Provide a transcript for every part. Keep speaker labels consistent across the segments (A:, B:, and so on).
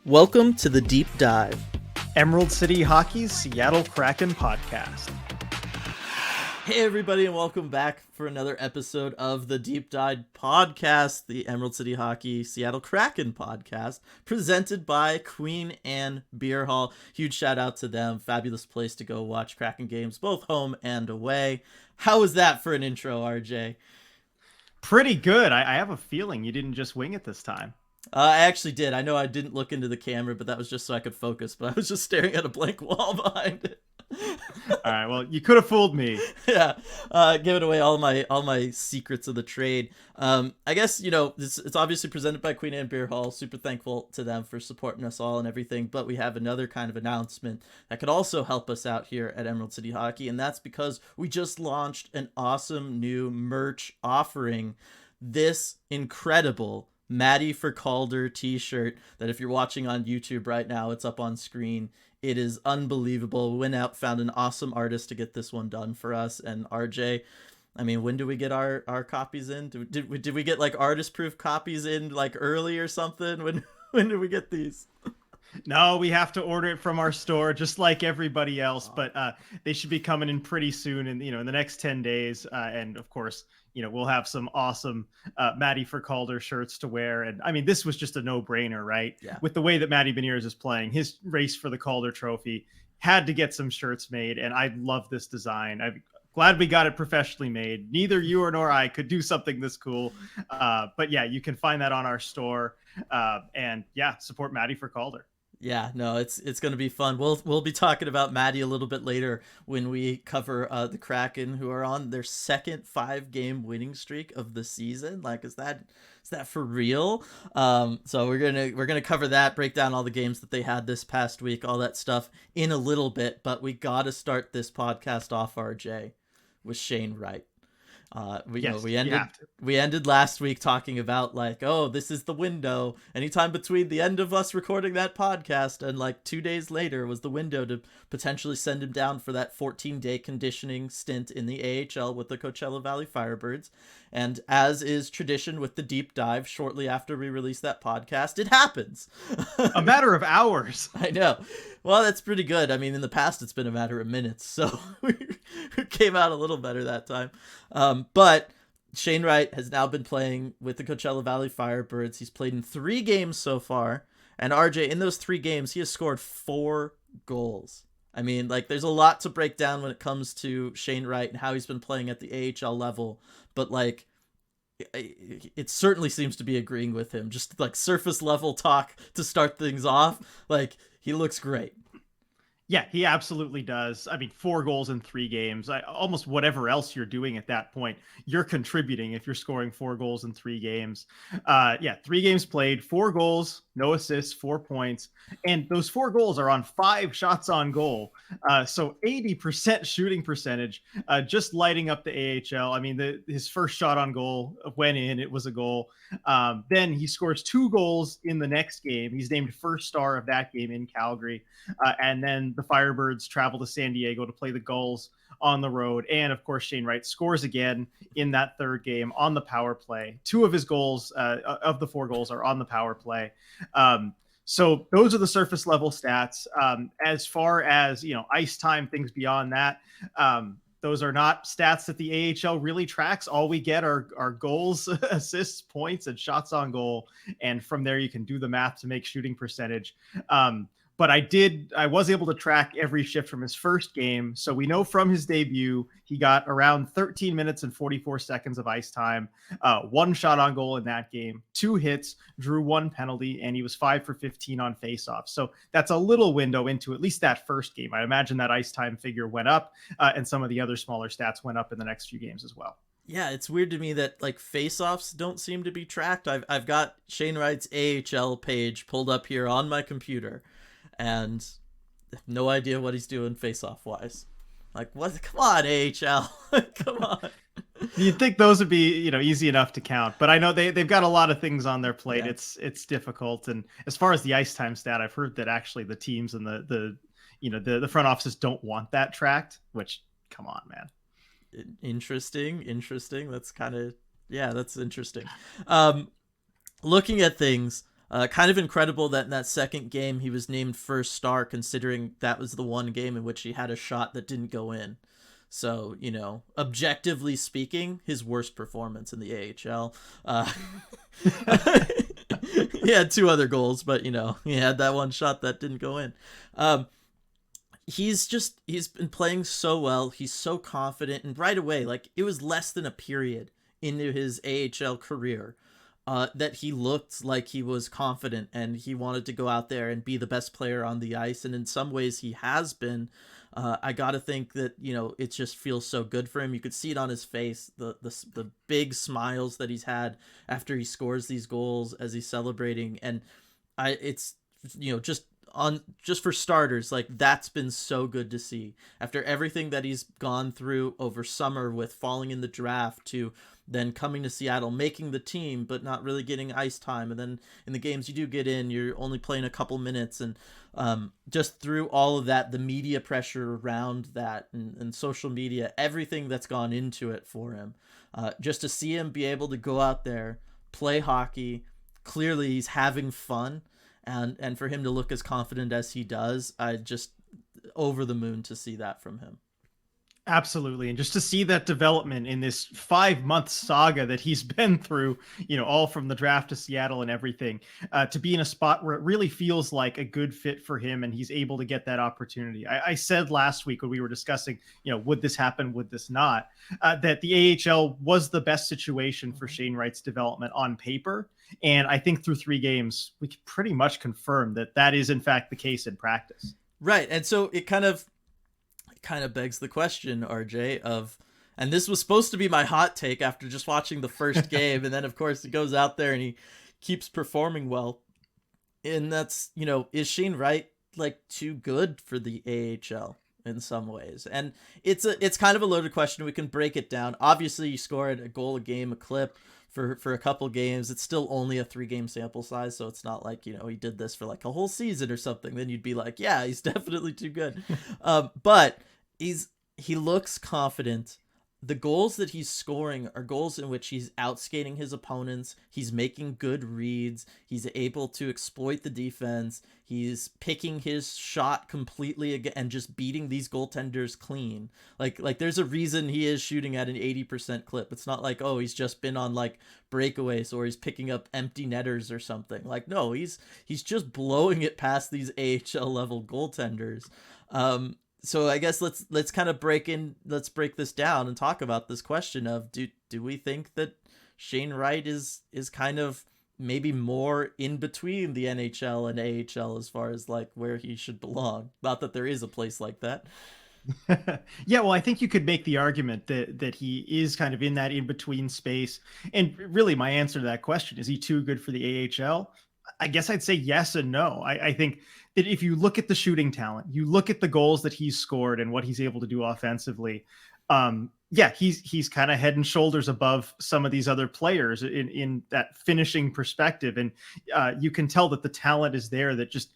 A: Welcome to the Deep Dive,
B: Emerald City Hockey's Seattle Kraken podcast.
A: Hey everybody, and welcome back for another episode of the Deep Dive podcast, the Emerald City Hockey Seattle Kraken podcast, presented by Queen Anne Beer Hall. Huge shout out to them. Fabulous place to go watch Kraken games, both home and away. How was that for an intro, RJ?
B: Pretty good. I have a feeling you didn't just wing it this time.
A: I actually did. I know I didn't look into the camera, but that was just so I could focus. But I was just staring at a blank wall behind it.
B: All right. Well, you could have fooled me.
A: Yeah, giving away all my secrets of the trade. I guess it's obviously presented by Queen Anne Beer Hall. Super thankful to them for supporting us all and everything. But we have another kind of announcement that could also help us out here at Emerald City Hockey, and that's because we just launched an awesome new merch offering. This incredible Maddie for Calder t-shirt that if you're watching on YouTube right now, it's up on screen. It is unbelievable. We went out, found an awesome artist to get this one done for us. And RJ, I mean, when do we get our copies in? Did we get like artist proof copies in like early or something? When do we get these?
B: No, we have to order it from our store just like everybody else, but they should be coming in pretty soon in the next 10 days. And of course, we'll have some awesome Maddie for Calder shirts to wear. And I mean, this was just a no-brainer, right?
A: Yeah.
B: With the way that Matty Beniers is playing, his race for the Calder trophy had to get some shirts made. And I love this design. I'm glad we got it professionally made. Neither you nor I could do something this cool. But yeah, you can find that on our store. And yeah, support Maddie for Calder.
A: Yeah, no, it's going to be fun. We'll be talking about Maddie a little bit later when we cover the Kraken, who are on their second 5-game winning streak of the season. Like, is that for real? So we're gonna cover that, break down all the games that they had this past week, all that stuff in a little bit. But we got to start this podcast off, RJ, with Shane Wright. We ended last week talking about like, oh, this is the window. Anytime between the end of us recording that podcast and like 2 days later was the window to potentially send him down for that 14-day conditioning stint in the AHL with the Coachella Valley Firebirds. And as is tradition with the deep dive, shortly after we release that podcast, it happens.
B: A matter of hours.
A: I know. Well, that's pretty good. I mean, in the past, it's been a matter of minutes. So we came out a little better that time. But Shane Wright has now been playing with the Coachella Valley Firebirds. He's played in 3 games so far. And RJ, in those 3 games, he has scored 4 goals. I mean, like, there's a lot to break down when it comes to Shane Wright and how he's been playing at the AHL level. But, like, it certainly seems to be agreeing with him. Just, like, surface level talk to start things off. Like, he looks great.
B: Yeah, he absolutely does. I mean, 4 goals in 3 games. Almost whatever else you're doing at that point, you're contributing if you're scoring 4 goals in 3 games. 3 games played, 4 goals, no assists, 4 points. And those 4 goals are on 5 shots on goal. So 80% shooting percentage, just lighting up the AHL. I mean, his first shot on goal went in. It was a goal. Then he scores 2 goals in the next game. He's named first star of that game in Calgary. And then the Firebirds travel to San Diego to play the Gulls on the road. And of course, Shane Wright scores again in that 3rd game on the power play. 2 of his goals, of the 4 goals, are on the power play. So those are the surface level stats. As far as, ice time, things beyond that, those are not stats that the AHL really tracks. All we get are goals, assists, points, and shots on goal. And from there, you can do the math to make shooting percentage. But I was able to track every shift from his first game. So we know from his debut, he got around 13 minutes and 44 seconds of ice time, 1 shot on goal in that game, 2 hits, drew 1 penalty, and he was 5 for 15 on faceoffs. So that's a little window into at least that first game. I imagine that ice time figure went up, and some of the other smaller stats went up in the next few games as well.
A: Yeah, it's weird to me that like face-offs don't seem to be tracked. I've got Shane Wright's AHL page pulled up here on my computer, and no idea what he's doing face-off wise. Like, what? Come on, AHL. Come on.
B: You'd think those would be, easy enough to count, but I know they've got a lot of things on their plate. Yeah. It's difficult. And as far as the ice time stat, I've heard that actually the teams and the front offices don't want that tracked, which, come on, man.
A: Interesting. That's kind of, yeah, that's interesting. Looking at things, Kind of incredible that in that second game he was named first star, considering that was the one game in which he had a shot that didn't go in. So, objectively speaking, his worst performance in the AHL. He had two other goals, but, he had that one shot that didn't go in. He's been playing so well. He's so confident. And right away, like, it was less than a period into his AHL career that he looked like he was confident and he wanted to go out there and be the best player on the ice. And in some ways he has been. I got to think that, it just feels so good for him. You could see it on his face, the big smiles that he's had after he scores these goals as he's celebrating. And it's, just for starters, like, that's been so good to see after everything that he's gone through over summer with falling in the draft to then coming to Seattle, making the team, but not really getting ice time. And then in the games you do get in, you're only playing a couple minutes. And just through all of that, the media pressure around that and social media, everything that's gone into it for him, just to see him be able to go out there, play hockey, clearly he's having fun. And for him to look as confident as he does, I just over the moon to see that from him.
B: Absolutely. And just to see that development in this 5-month saga that he's been through, all from the draft to Seattle and everything, to be in a spot where it really feels like a good fit for him and he's able to get that opportunity. I said last week when we were discussing, would this happen? Would this not? That the AHL was the best situation for Shane Wright's development on paper. And I think through 3 games, we can pretty much confirm that that is in fact the case in practice.
A: Right. And so it kind of begs the question, RJ, and this was supposed to be my hot take after just watching the first game, and then of course he goes out there and he keeps performing well. And that's, is Shane Wright like too good for the AHL in some ways? And it's kind of a loaded question. We can break it down. Obviously, you scored a goal a game, a clip for a couple games. It's still only a 3-game sample size, so it's not like, he did this for like a whole season or something. Then you'd be like, yeah, he's definitely too good. But he looks confident. The goals that he's scoring are goals in which he's outskating his opponents. He's making good reads. He's able to exploit the defense. He's picking his shot completely again and just beating these goaltenders clean. Like there's a reason he is shooting at an 80% clip. It's not like, oh, he's just been on like breakaways or he's picking up empty netters or something. Like, no, he's just blowing it past these AHL level goaltenders. So I guess let's kind of break this down and talk about this question of do we think that Shane Wright is kind of maybe more in between the NHL and AHL as far as like where he should belong? Not that there is a place like that.
B: Yeah, well, I think you could make the argument that he is kind of in that in between space. And really, my answer to that question, is he too good for the AHL? I guess I'd say yes and no. I think that if you look at the shooting talent, you look at the goals that he's scored and what he's able to do offensively, he's kind of head and shoulders above some of these other players in that finishing perspective. And you can tell that the talent is there that just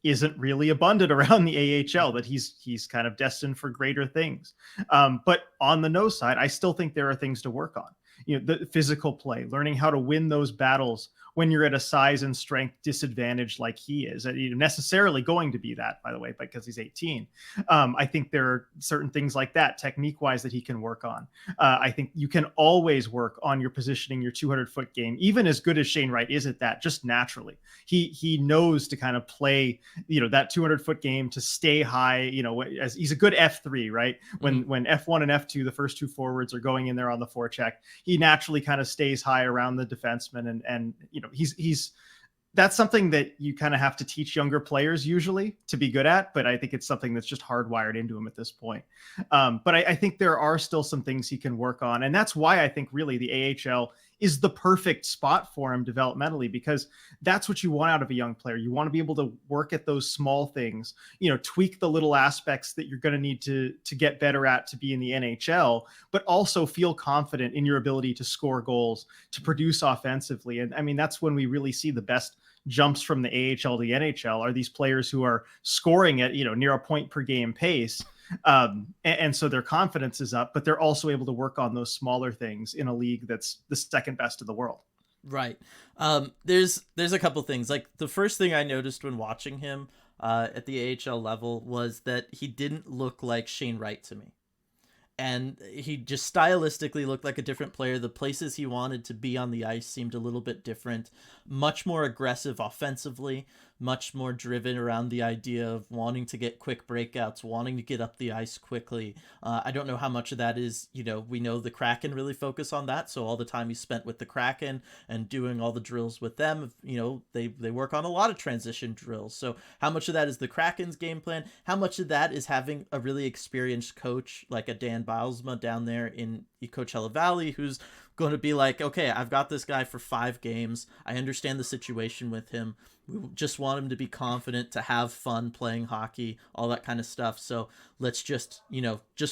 B: isn't really abundant around the AHL, that he's kind of destined for greater things. But on the no side, I still think there are things to work on. The physical play, learning how to win those battles when you're at a size and strength disadvantage like he is. Necessarily going to be that, by the way, because he's 18. I think there are certain things like that, technique-wise, that he can work on. I think you can always work on your positioning, your 200-foot game, even as good as Shane Wright is at that, just naturally. He knows to kind of play, that 200-foot game to stay high, as he's a good F3, right? When F1 and F2, the first 2 forwards, are going in there on the forecheck, he naturally kind of stays high around the defenseman, and he's that's something that you kind of have to teach younger players usually to be good at, but I think it's something that's just hardwired into him at this point. But I think there are still some things he can work on, and that's why I think really the AHL is the perfect spot for him developmentally, because that's what you want out of a young player. You want to be able to work at those small things, tweak the little aspects that you're going to need to get better at to be in the NHL, but also feel confident in your ability to score goals, to produce offensively. And I mean, that's when we really see the best jumps from the AHL to the NHL are these players who are scoring at, near a point per game pace. And so their confidence is up, but they're also able to work on those smaller things in a league that's the second best in the world.
A: Right. There's a couple things. Like the first thing I noticed when watching him at the AHL level was that he didn't look like Shane Wright to me, and he just stylistically looked like a different player. The places he wanted to be on the ice seemed a little bit different, much more aggressive offensively, much more driven around the idea of wanting to get quick breakouts, wanting to get up the ice quickly. I don't know how much of that is, we know the Kraken really focus on that. So all the time he spent with the Kraken and doing all the drills with them, they work on a lot of transition drills. So how much of that is the Kraken's game plan? How much of that is having a really experienced coach like a Dan Bilesma down there in Coachella Valley, who's going to be like, okay, I've got this guy for 5 games. I understand the situation with him. We just want him to be confident, to have fun playing hockey, all that kind of stuff. So let's just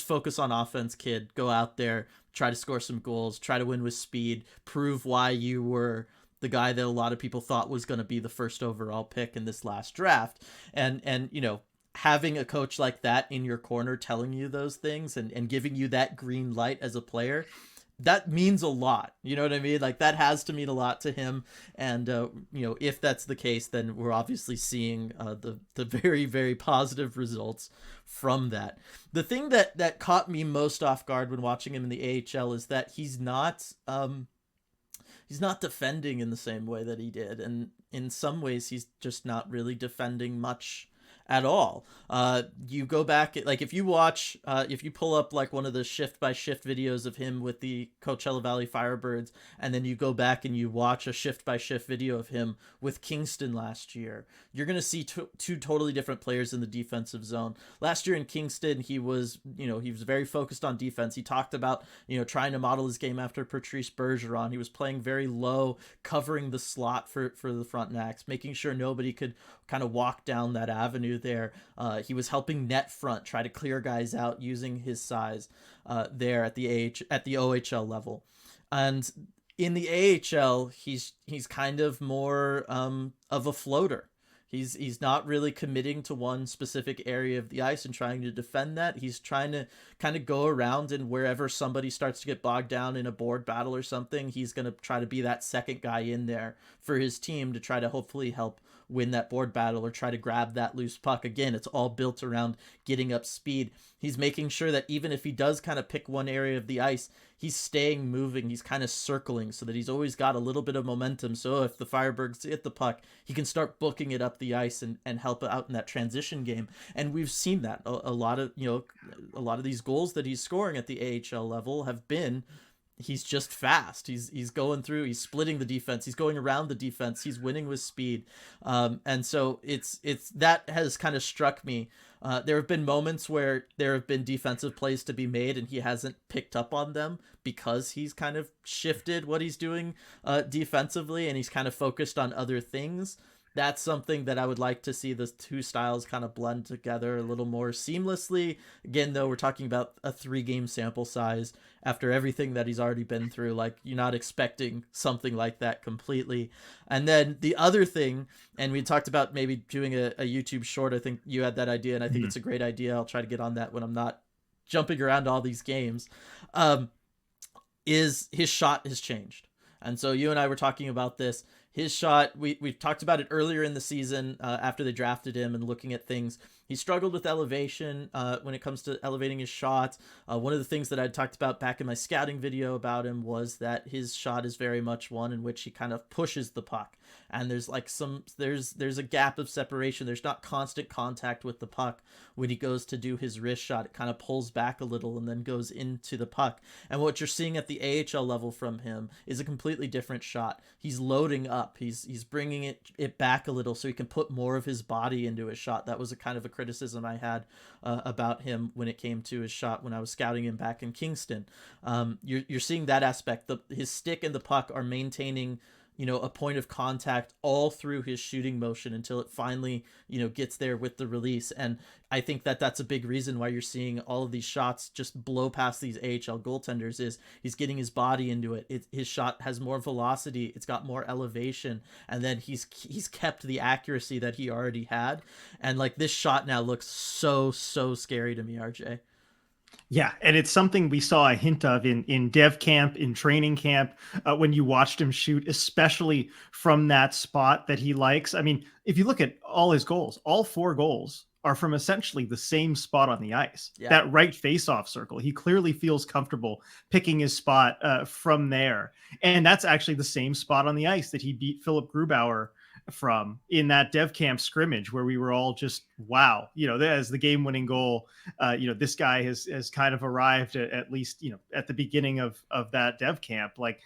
A: focus on offense, kid. Go out there, try to score some goals, try to win with speed, prove why you were the guy that a lot of people thought was going to be the first overall pick in this last draft. And having a coach like that in your corner telling you those things and giving you that green light as a player, that means a lot. You know what I mean? Like that has to mean a lot to him. And, if that's the case, then we're obviously seeing the very, very positive results from that. The thing that caught me most off guard when watching him in the AHL is that he's not defending in the same way that he did. And in some ways, he's just not really defending much at all. You go back, like if you pull up like one of the shift by shift videos of him with the Coachella Valley Firebirds, and then you go back and you watch a shift by shift video of him with Kingston last year, you're going to see two totally different players in the defensive zone. Last year in Kingston, he was very focused on defense. He talked about, trying to model his game after Patrice Bergeron. He was playing very low, covering the slot for the Frontenacs, making sure nobody could kind of walk down that avenue there. He was helping net front, try to clear guys out using his size there at the OHL level. And in the AHL, he's kind of more of a floater. He's not really committing to one specific area of the ice and trying to defend that. He's trying to kind of go around, and wherever somebody starts to get bogged down in a board battle or something, he's going to try to be that second guy in there for his team to try to hopefully help win that board battle or try to grab that loose puck. Again, it's all built around getting up speed. He's making sure that even if he does kind of pick one area of the ice, he's staying moving. He's kind of circling so that he's always got a little bit of momentum. So if the Firebirds hit the puck, he can start booking it up the ice and help out in that transition game. And we've seen that a lot of these goals that he's scoring at the AHL level have been, he's just fast. He's going through, he's splitting the defense, he's going around the defense, he's winning with speed. And so it's that has kind of struck me. There have been moments where there have been defensive plays to be made and he hasn't picked up on them because he's kind of shifted what he's doing defensively, and he's kind of focused on other things. That's something that I would like to see the two styles kind of blend together a little more seamlessly. Again, though, we're talking about a 3-game sample size after everything that he's already been through. Like, you're not expecting something like that completely. And then the other thing, and we talked about maybe doing a YouTube short. I think you had that idea, and I think it's a great idea. I'll try to get on that when I'm not jumping around all these games. Is his shot has changed. And so you and I were talking about this. His shot, we talked about it earlier in the season after they drafted him and looking at things. He struggled with elevation when it comes to elevating his shot. One of the things that I talked about back in my scouting video about him was that his shot is very much one in which he kind of pushes the puck. And there's like there's a gap of separation. There's not constant contact with the puck when he goes to do his wrist shot. It kind of pulls back a little and then goes into the puck. And what you're seeing at the AHL level from him is a completely different shot. He's loading up. He's bringing it back a little so he can put more of his body into his shot. That was a kind of a criticism I had about him when it came to his shot when I was scouting him back in Kingston. You're seeing that aspect. His stick and the puck are maintaining a point of contact all through his shooting motion until it finally, gets there with the release. And I think that that's a big reason why you're seeing all of these shots just blow past these AHL goaltenders is he's getting his body into it. His shot has more velocity. It's got more elevation. And then he's kept the accuracy that he already had. And like this shot now looks so scary to me, RJ.
B: Yeah, and it's something we saw a hint of in dev camp, in training camp, when you watched him shoot, especially from that spot that he likes. I mean, if you look at all his goals, all 4 goals are from essentially the same spot on the ice,
A: Yeah.
B: that right face-off circle. He clearly feels comfortable picking his spot from there, and that's actually the same spot on the ice that he beat Philip Grubauer from in that dev camp scrimmage, where we were all just wow, as the game-winning goal. This guy has kind of arrived at least, at the beginning of that dev camp. Like,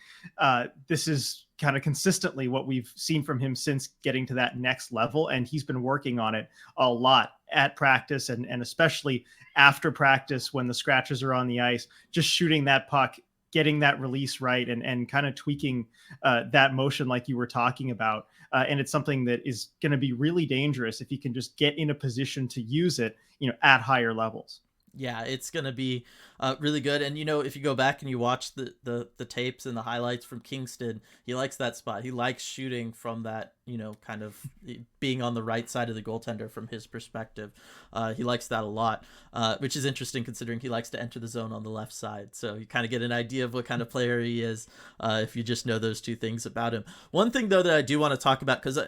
B: this is kind of consistently what we've seen from him since getting to that next level. And he's been working on it a lot at practice and especially after practice when the scratches are on the ice, just shooting that puck, getting that release right, and kind of tweaking that motion like you were talking about. And it's something that is going to be really dangerous if you can just get in a position to use it, at higher levels.
A: Yeah, it's gonna be really good. And if you go back and you watch the tapes and the highlights from Kingston, he likes that spot. He likes shooting from that, kind of being on the right side of the goaltender from his perspective. He likes that a lot, which is interesting considering he likes to enter the zone on the left side. So you kind of get an idea of what kind of player he is if you just know those two things about him. One thing though that I do want to talk about, because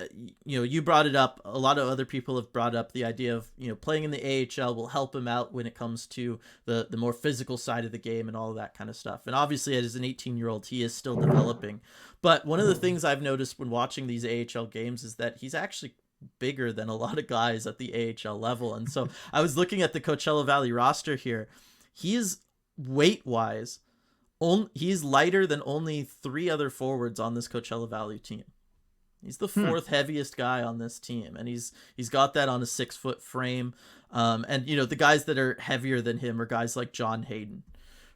A: you brought it up, a lot of other people have brought up the idea of playing in the AHL will help him out when it comes to the more physical side of the game and all of that kind of stuff. And obviously, as an 18-year-old, he is still developing. But one of the things I've noticed when watching these AHL games is that he's actually bigger than a lot of guys at the AHL level. And so I was looking at the Coachella Valley roster here. He is weight-wise, he's lighter than only 3 other forwards on this Coachella Valley team. He's the 4th heaviest guy on this team, and he's got that on a 6-foot frame. And the guys that are heavier than him are guys like John Hayden,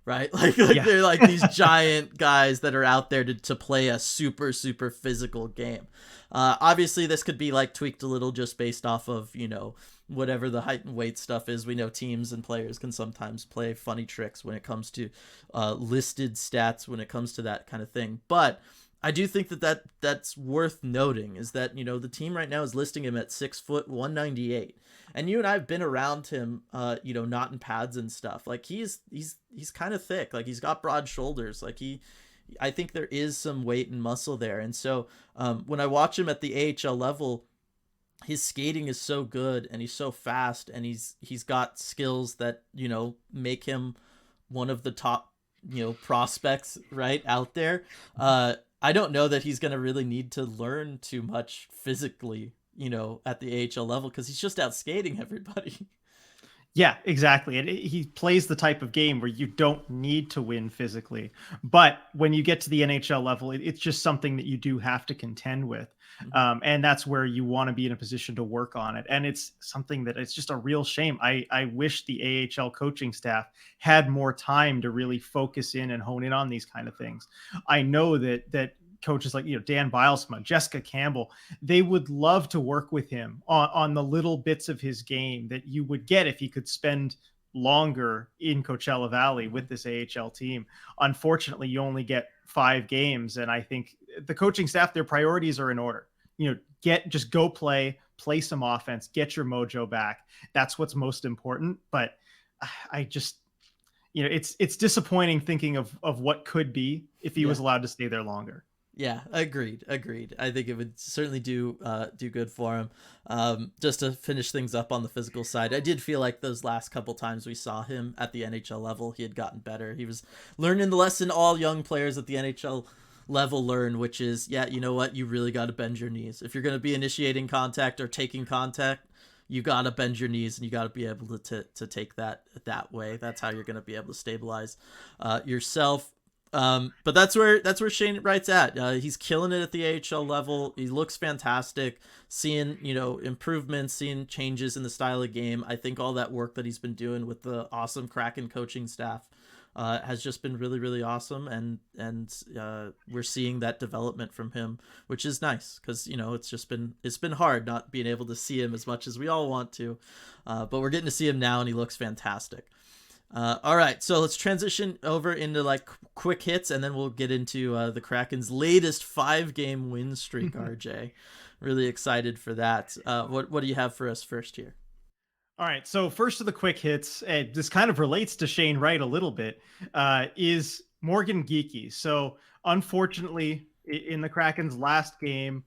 A: right? Like yeah. They're like these giant guys that are out there to play a super, super physical game. Obviously, this could be like tweaked a little just based off of, whatever the height and weight stuff is. We know teams and players can sometimes play funny tricks when it comes to listed stats, when it comes to that kind of thing. But I do think that's worth noting is that, the team right now is listing him at 6 foot 198. And you and I have been around him, not in pads and stuff. Like he's kind of thick. Like he's got broad shoulders. Like I think there is some weight and muscle there. And so when I watch him at the AHL level, his skating is so good and he's so fast and he's got skills that, make him one of the top, prospects right out there. I don't know that he's going to really need to learn too much physically, at the AHL level, because he's just out skating everybody.
B: Yeah, exactly. And he plays the type of game where you don't need to win physically. But when you get to the NHL level, it's just something that you do have to contend with. And that's where you want to be in a position to work on it. And it's something that it's just a real shame. I wish the AHL coaching staff had more time to really focus in and hone in on these kind of things. I know that coaches like Dan Bilesma, Jessica Campbell, they would love to work with him on the little bits of his game that you would get if he could spend longer in Coachella Valley with this AHL team. Unfortunately, you only get 5 games, and I think the coaching staff, their priorities are in order. Just go play some offense, get your mojo back. That's what's most important. But I just, it's disappointing thinking of what could be if he was allowed to stay there longer.
A: Yeah, agreed. I think it would certainly do good for him. Just to finish things up on the physical side, I did feel like those last couple times we saw him at the NHL level, he had gotten better. He was learning the lesson all young players at the NHL level learn, which is, you know what? You really got to bend your knees. If you're going to be initiating contact or taking contact, you got to bend your knees and you got to be able to take that way. That's how you're going to be able to stabilize yourself. But that's where Shane Wright's at. He's killing it at the AHL level. He looks fantastic. Seeing, improvements, seeing changes in the style of game. I think all that work that he's been doing with the awesome Kraken coaching staff has just been really, really awesome. And we're seeing that development from him, which is nice because, it's been hard not being able to see him as much as we all want to. But we're getting to see him now and he looks fantastic. All right, so let's transition over into like quick hits, and then we'll get into the Kraken's latest 5-game win streak. RJ, really excited for that. What do you have for us first here?
B: All right. So first of the quick hits, and this kind of relates to Shane Wright a little bit, is Morgan Geekie. So unfortunately, in the Kraken's last game,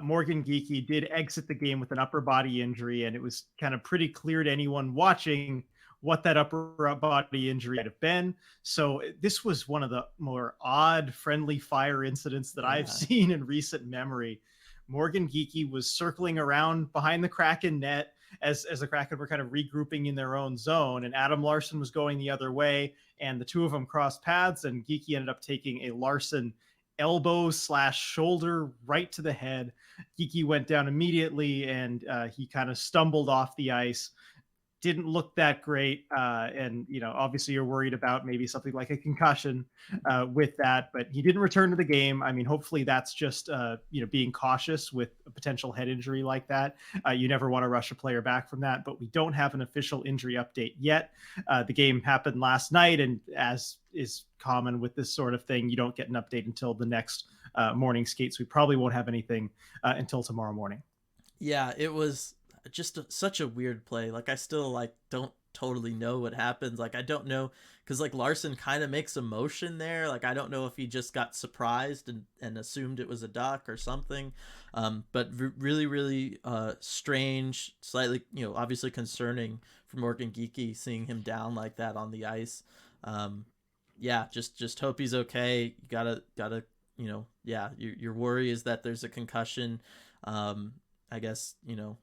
B: Morgan Geekie did exit the game with an upper body injury, and it was kind of pretty clear to anyone watching what that upper body injury had have been. So this was one of the more odd friendly fire incidents that I've
A: Yeah.
B: seen in recent memory. Morgan Geekie was circling around behind the Kraken net as the Kraken were kind of regrouping in their own zone, and Adam Larsson was going the other way, and the two of them crossed paths, and Geekie ended up taking a Larsson elbow slash shoulder right to the head. Geekie went down immediately, and he kind of stumbled off the ice. Didn't look that great, and obviously you're worried about maybe something like a concussion with that, but he didn't return to the game. I mean, hopefully that's just being cautious with a potential head injury like that. You never want to rush a player back from that, but we don't have an official injury update yet. The game happened last night, and as is common with this sort of thing, you don't get an update until the next morning skates. We probably won't have anything until tomorrow morning.
A: Yeah, it was just such a weird play. Like I still like don't totally know what happens. Like I don't know because like Larson kind of makes a motion there. Like I don't know if he just got surprised and assumed it was a duck or something. But really really strange, slightly obviously concerning for Morgan Geekie seeing him down like that on the ice. Yeah, just hope he's okay. You gotta yeah. Your worry is that there's a concussion. I guess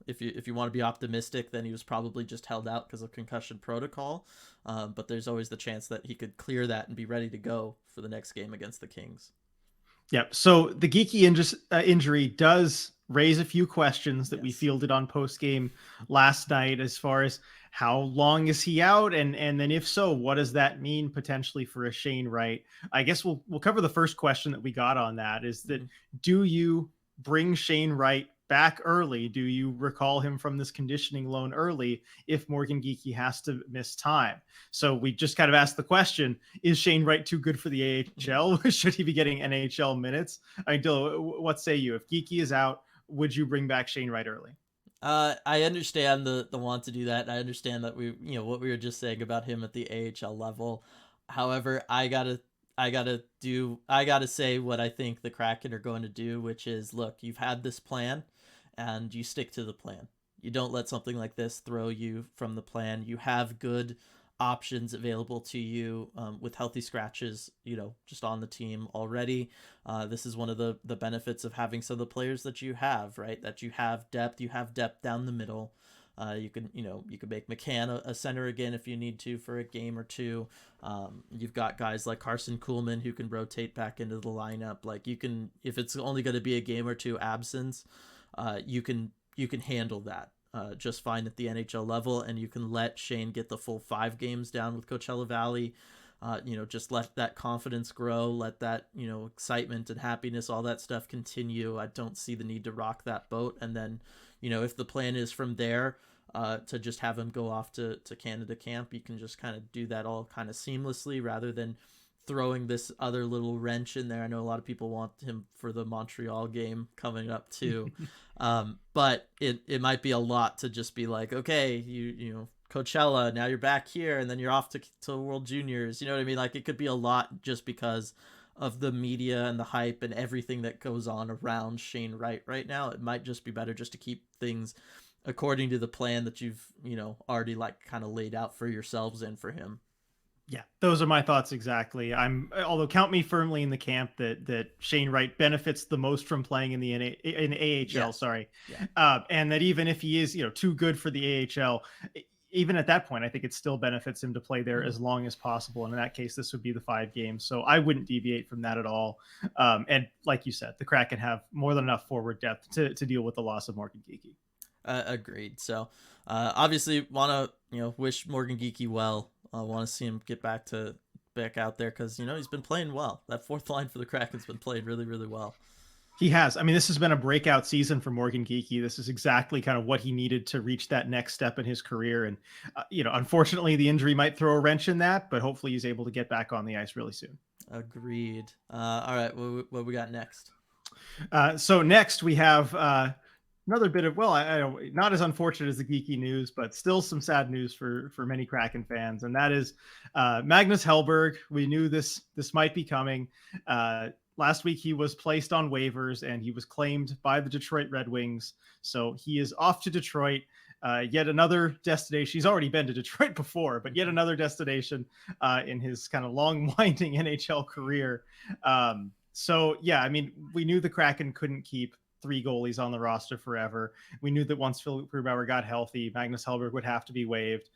A: if you want to be optimistic, then he was probably just held out because of concussion protocol. But there's always the chance that he could clear that and be ready to go for the next game against the Kings.
B: Yeah. So the Geekie injury does raise a few questions that we
A: Yes.
B: fielded on post game last night, as far as how long is he out, and then if so, what does that mean potentially for a Shane Wright? I guess we'll cover the first question that we got on that. Is that do you bring Shane Wright back early? Do you recall him from this conditioning loan early if Morgan Geekie has to miss time? So we just kind of asked the question, is Shane Wright too good for the AHL? Should he be getting NHL minutes? I mean, Dylan, what say you? If Geekie is out, would you bring back Shane Wright early?
A: I understand the want to do that. And I understand that we what we were just saying about him at the AHL level. However, I gotta say what I think the Kraken are going to do, which is look, you've had this plan, and you stick to the plan. You don't let something like this throw you from the plan. You have good options available to you with healthy scratches, just on the team already. This is one of the benefits of having some of the players that you have, right? That you have depth. You have depth down the middle. You can make McCann a center again if you need to for a game or two. You've got guys like Carson Kuhlman who can rotate back into the lineup. Like you can, if it's only going to be a game or two absence, you can handle that just fine at the NHL level, and you can let Shane get the full 5 games down with Coachella Valley. Just let that confidence grow, let that excitement and happiness, all that stuff continue. I don't see the need to rock that boat, and then if the plan is from there to just have him go off to Canada camp, you can just kind of do that all kind of seamlessly rather than throwing this other little wrench in there. I know a lot of people want him for the Montreal game coming up too. But it might be a lot to just be like, okay, Coachella, now you're back here, and then you're off to World Juniors. You know what I mean? Like it could be a lot just because of the media and the hype and everything that goes on around Shane Wright right now. It might just be better just to keep things according to the plan that you've already like kind of laid out for yourselves and for him.
B: Yeah, those are my thoughts exactly. Although count me firmly in the camp that Shane Wright benefits the most from playing in the in AHL.
A: Yeah.
B: Sorry,
A: Yeah.
B: and that even if he is too good for the AHL, even at that point, I think it still benefits him to play there as long as possible. And in that case, this would be the 5 games. So I wouldn't deviate from that at all. And like you said, the Kraken have more than enough forward depth to deal with the loss of Morgan Geekie.
A: Agreed. So obviously want to wish Morgan Geekie well. I want to see him get back out there because he's been playing well. That fourth line for the Kraken's been playing really really well.
B: He has. I mean, this has been a breakout season for Morgan Geekie. This is exactly kind of what he needed to reach that next step in his career. And unfortunately, the injury might throw a wrench in that, but hopefully he's able to get back on the ice really soon.
A: Agreed. All right, what we got next?
B: So next we have Another bit of, well, I don't, not as unfortunate as the geeky news, but still some sad news for many Kraken fans, and that is Magnus Hellberg. We knew this might be coming. Last week he was placed on waivers and he was claimed by the Detroit Red Wings, so he is off to Detroit. Yet another destination. He's already been to Detroit before, but yet another destination in his kind of long, winding NHL career. So yeah, I mean, we knew the Kraken couldn't keep three goalies on the roster forever. We knew that once Philip Grubauer got healthy, Magnus Hellberg would have to be waived,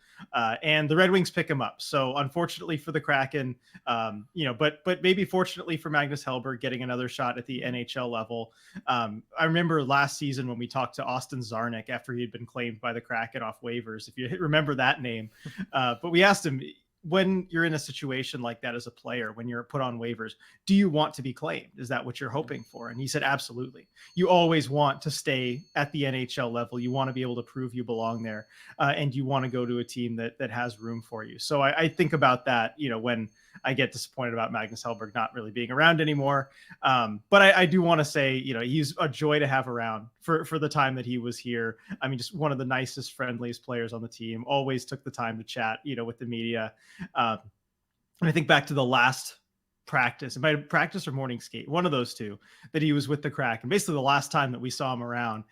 B: and the Red Wings pick him up. So unfortunately for the Kraken, but maybe fortunately for Magnus Hellberg getting another shot at the NHL level. I remember last season when we talked to Austin Czarnik after he had been claimed by the Kraken off waivers, if you remember that name, but we asked him, when you're in a situation like that as a player, when you're put on waivers, do you want to be claimed? Is that what you're hoping for? And he said, absolutely. You always want to stay at the NHL level. You want to be able to prove you belong there. And you want to go to a team that has room for you. So I think about that, when I get disappointed about Magnus Hellberg not really being around anymore. But I do want to say, he's a joy to have around for the time that he was here. I mean, just one of the nicest, friendliest players on the team, always took the time to chat, with the media. And I think back to the last practice, it might have practice or morning skate, one of those two, that he was with the Kraken. Basically the last time that we saw him around,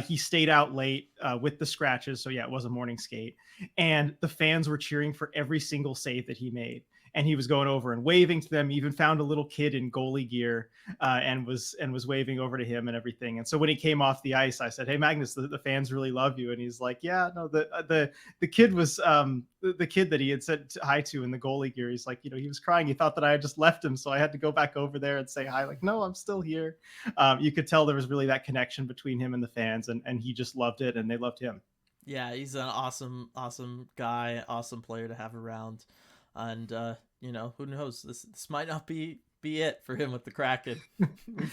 B: he stayed out late with the scratches. So yeah, it was a morning skate, and the fans were cheering for every single save that he made. And he was going over and waving to them. He even found a little kid in goalie gear and was waving over to him and everything. And so when he came off the ice, I said, "Hey Magnus, the fans really love you." And he's like, "Yeah, no, the kid was the kid that he had said hi to in the goalie gear. He's like, he was crying. He thought that I had just left him, so I had to go back over there and say hi. Like, no, I'm still here." You could tell there was really that connection between him and the fans, and he just loved it, and they loved him.
A: Yeah, he's an awesome guy, awesome player to have around. And who knows, this might not be it for him with the Kraken.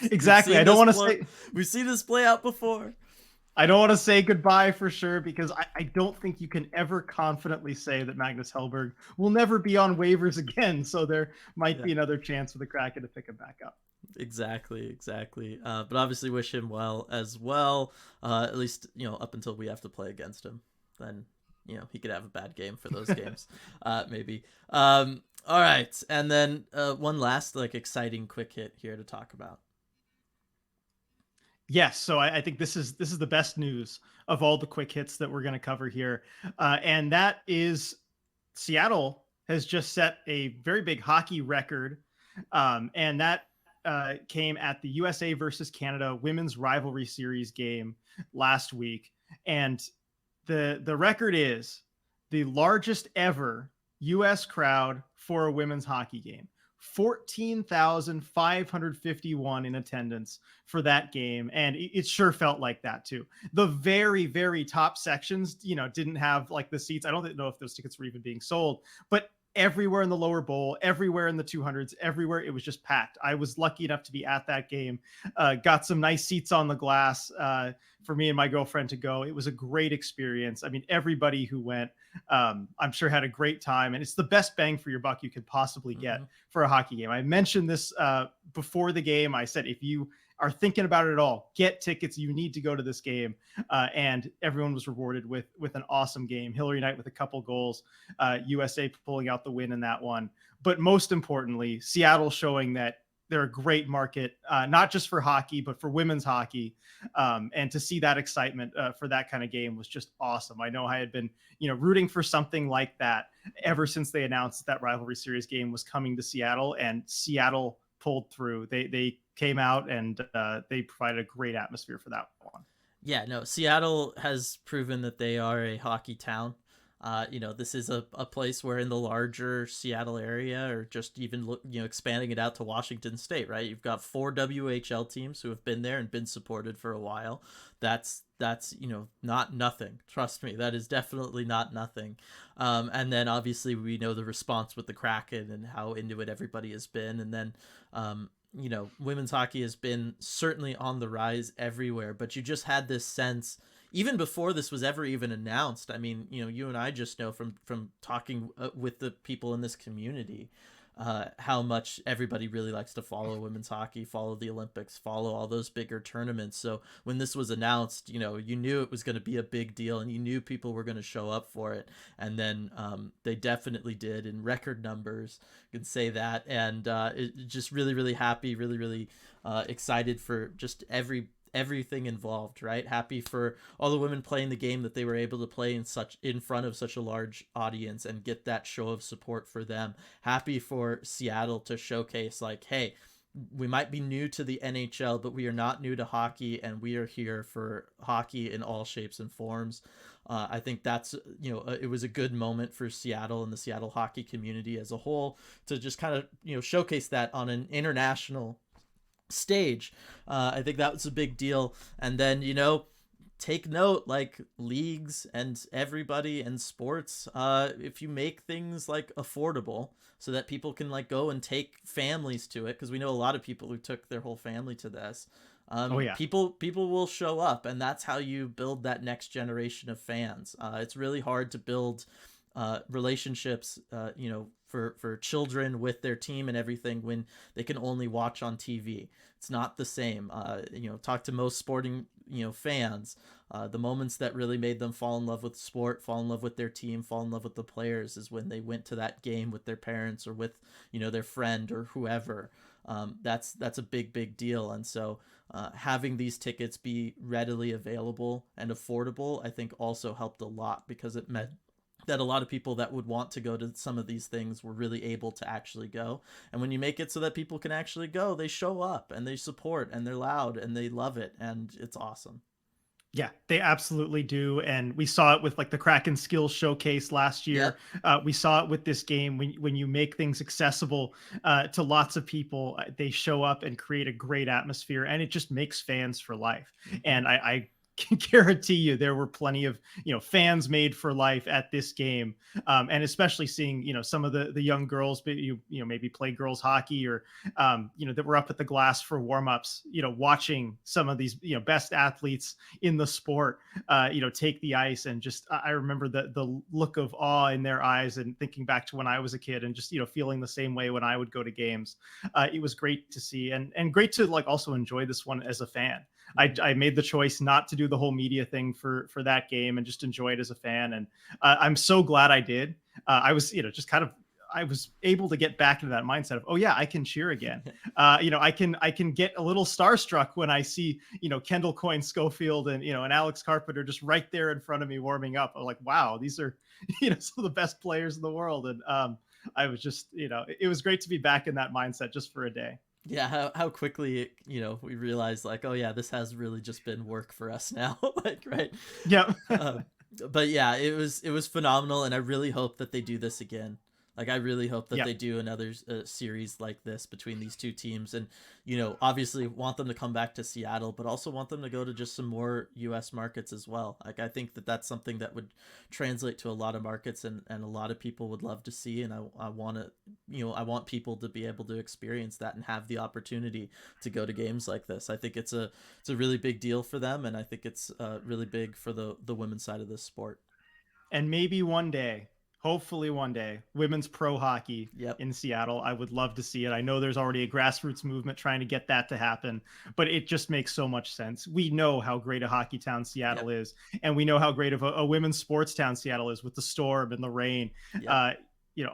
B: Exactly. I don't want to say
A: we've seen this play out before.
B: I don't want to say goodbye for sure, because I don't think you can ever confidently say that Magnus Hellberg will never be on waivers again. So there might be another chance for the Kraken to pick him back up.
A: Exactly. But obviously wish him well as well. At least, up until we have to play against him. Then, he could have a bad game for those games. Maybe. All right. And then one last exciting quick hit here to talk about.
B: Yes, so I think this is the best news of all the quick hits that we're going to cover here, and that is Seattle has just set a very big hockey record, and that came at the USA versus Canada women's rivalry series game last week, and the record is the largest ever U.S. crowd for a women's hockey game. 14,551 in attendance for that game. And it sure felt like that too. The very, very top sections, didn't have the seats. I don't know if those tickets were even being sold, but everywhere in the lower bowl, everywhere in the 200s, everywhere, it was just packed. I was lucky enough to be at that game. Got some nice seats on the glass for me and my girlfriend to go. It was a great experience. I mean, everybody who went, I'm sure had a great time, and it's the best bang for your buck you could possibly get for a hockey game. I mentioned this before the game. I said, if you are thinking about it at all, get tickets. You need to go to this game. And everyone was rewarded with an awesome game. Hillary Knight with a couple goals, USA pulling out the win in that one. But most importantly, Seattle showing that they're a great market, not just for hockey, but for women's hockey. And to see that excitement for that kind of game was just awesome. I know I had been, rooting for something like that ever since they announced that rivalry series game was coming to Seattle, and Seattle pulled through. They came out and they provided a great atmosphere for that one.
A: Yeah, no, Seattle has proven that they are a hockey town. This is a place where in the larger Seattle area, or just even expanding it out to Washington State, right? You've got 4 WHL teams who have been there and been supported for a while. That's not nothing. Trust me, that is definitely not nothing. And then obviously we know the response with the Kraken and how into it everybody has been. And then women's hockey has been certainly on the rise everywhere, but you just had this sense even before this was ever even announced. I mean, you and I just know from talking with the people in this community, how much everybody really likes to follow women's hockey, follow the Olympics, follow all those bigger tournaments. So when this was announced, you knew it was going to be a big deal, and you knew people were going to show up for it. And then they definitely did in record numbers. You can say that. And just really, really happy, really, really excited for just everything involved, right? Happy for all the women playing the game that they were able to play in front of such a large audience and get that show of support for them. Happy for Seattle to showcase, like, hey, we might be new to the NHL, but we are not new to hockey, and we are here for hockey in all shapes and forms. I think that's, it was a good moment for Seattle and the Seattle hockey community as a whole to just kind of, showcase that on an international stage. I think that was a big deal. And then, take note, like leagues and everybody and sports, if you make things like affordable so that people can like go and take families to it, because we know a lot of people who took their whole family to this.
B: Oh yeah.
A: People will show up, and that's how you build that next generation of fans. It's really hard to build relationships, for children with their team and everything when they can only watch on TV. It's not the same. Talk to most sporting, fans. The moments that really made them fall in love with sport, fall in love with their team, fall in love with the players is when they went to that game with their parents or with, their friend or whoever. That's a big deal. And so having these tickets be readily available and affordable, I think also helped a lot, because it meant that a lot of people that would want to go to some of these things were really able to actually go. And when you make it so that people can actually go, they show up and they support and they're loud and they love it. And it's awesome.
B: Yeah, they absolutely do. And we saw it with like the Kraken skills showcase last year.
A: Yep.
B: We saw it with this game. When you make things accessible to lots of people, they show up and create a great atmosphere, and it just makes fans for life. And I can guarantee you there were plenty of fans made for life at this game, and especially seeing some of the young girls, maybe play girls hockey, or that were up at the glass for warmups, watching some of these best athletes in the sport take the ice. And just I remember the look of awe in their eyes, and thinking back to when I was a kid, and just feeling the same way when I would go to games. It was great to see, and great to like also enjoy this one as a fan. I made the choice not to do the whole media thing for that game, and just enjoy it as a fan. And I'm so glad I did. I was, I was able to get back into that mindset of, oh yeah, I can cheer again. I can get a little starstruck when I see, Kendall Coyne Schofield and, and Alex Carpenter just right there in front of me warming up. I'm like, wow, these are, some of the best players in the world. And I was just, it was great to be back in that mindset just for a day.
A: Yeah, how quickly we realized, like, oh yeah, this has really just been work for us now. Like, right.
B: Yeah.
A: But yeah, it was phenomenal, and I really hope that they do this again. Like, I really hope that
B: Yep.
A: they do another series like this between these two teams. And, obviously want them to come back to Seattle, but also want them to go to just some more U.S. markets as well. Like, I think that that's something that would translate to a lot of markets, and a lot of people would love to see. And I want to, I want people to be able to experience that and have the opportunity to go to games like this. I think it's a really big deal for them. And I think it's really big for the women's side of this sport.
B: And maybe one day, hopefully one day, women's pro hockey
A: Yep.
B: in Seattle. I would love to see it. I know there's already a grassroots movement trying to get that to happen, but it just makes so much sense. We know how great a hockey town Seattle
A: Yep.
B: is, and we know how great of a women's sports town Seattle is, with the Storm and the Rain.
A: Yep.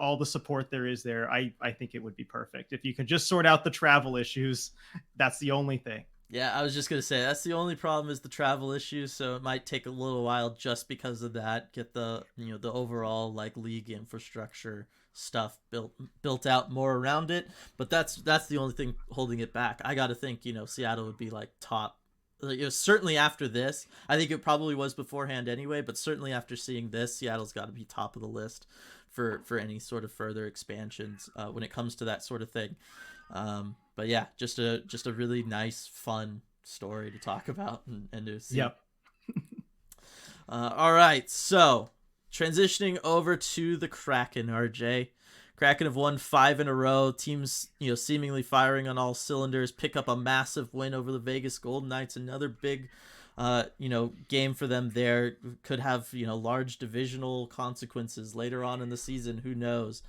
B: All the support there is there. I think it would be perfect if you could just sort out the travel issues. That's the only thing.
A: Yeah, I was just gonna say that's the only problem is the travel issue, so it might take a little while just because of that. Get the the overall like league infrastructure stuff built out more around it, but that's the only thing holding it back. I got to think Seattle would be like top. Certainly after this, I think it probably was beforehand anyway, but certainly after seeing this, Seattle's got to be top of the list for any sort of further expansions when it comes to that sort of thing. But yeah, just a really nice, fun story to talk about and to see.
B: Yep.
A: All right, so transitioning over to the Kraken, RJ. Kraken have won 5 in a row. Teams, seemingly firing on all cylinders. Pick up a massive win over the Vegas Golden Knights. Another big, game for them there. Could have, large divisional consequences later on in the season. Who knows?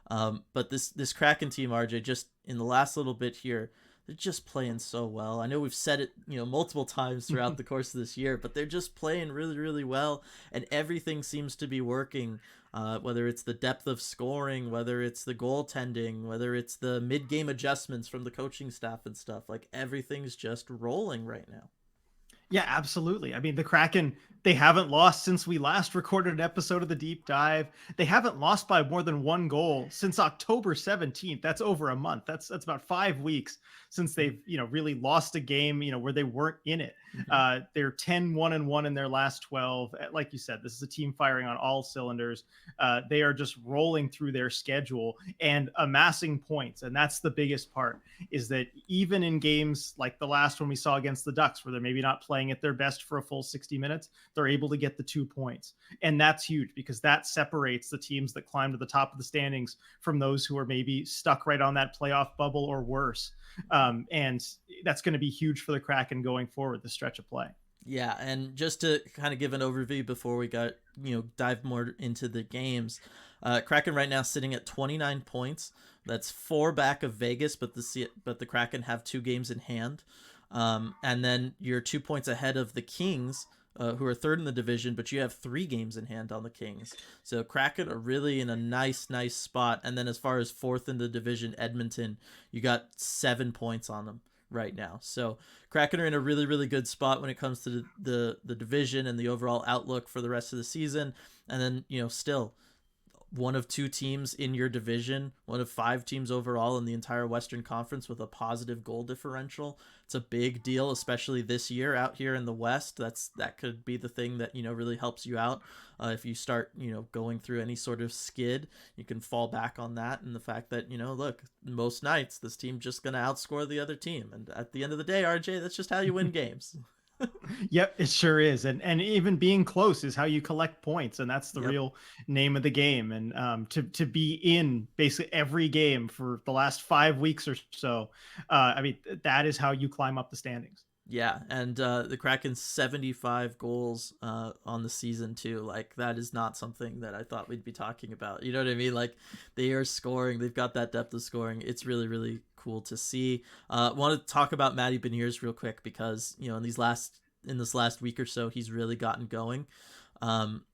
A: But this Kraken team, RJ, just in the last little bit here, they're just playing so well. I know we've said it, multiple times throughout the course of this year, but they're just playing really, really well, and everything seems to be working. Whether it's the depth of scoring, whether it's the goaltending, whether it's the mid-game adjustments from the coaching staff and stuff, like everything's just rolling right now.
B: Yeah, absolutely. I mean, the Kraken, they haven't lost since we last recorded an episode of the Deep Dive. They haven't lost by more than one goal since October 17th. That's over a month. That's about 5 weeks since they've, really lost a game, where they weren't in it. They're 10-1-1 in their last 12. Like you said, this is a team firing on all cylinders. They are just rolling through their schedule and amassing points. And that's the biggest part, is that even in games like the last one we saw against the Ducks, where they're maybe not playing at their best for a full 60 minutes, they're able to get the 2 points. And that's huge, because that separates the teams that climb to the top of the standings from those who are maybe stuck right on that playoff bubble or worse. And that's going to be huge for the Kraken going forward, the stretch of play.
A: Yeah, and just to kind of give an overview before we got, dive more into the games, Kraken right now sitting at 29 points. That's 4 back of Vegas, but the Kraken have 2 games in hand. And then you're 2 points ahead of the Kings, who are third in the division, but you have 3 games in hand on the Kings. So Kraken are really in a nice spot. And then as far as fourth in the division, Edmonton, you got 7 points on them right now. So Kraken are in a really, really good spot when it comes to the division and the overall outlook for the rest of the season. And then, still one of 2 teams in your division, one of 5 teams overall in the entire Western Conference with a positive goal differential. It's a big deal, especially this year out here in the West. That could be the thing that, really helps you out. If you start, going through any sort of skid, you can fall back on that. And the fact that, look, most nights this team just going to outscore the other team. And at the end of the day, RJ, that's just how you win games.
B: Yep, it sure is. And even being close is how you collect points. And that's the real name of the game. And to be in basically every game for the last 5 weeks or so, that is how you climb up the standings.
A: Yeah, and the Kraken's 75 goals on the season too. Like, that is not something that I thought we'd be talking about. You know what I mean? Like, they are scoring. They've got that depth of scoring. It's really, really cool to see. Want to talk about Matty Beniers real quick, because in this last week or so, he's really gotten going.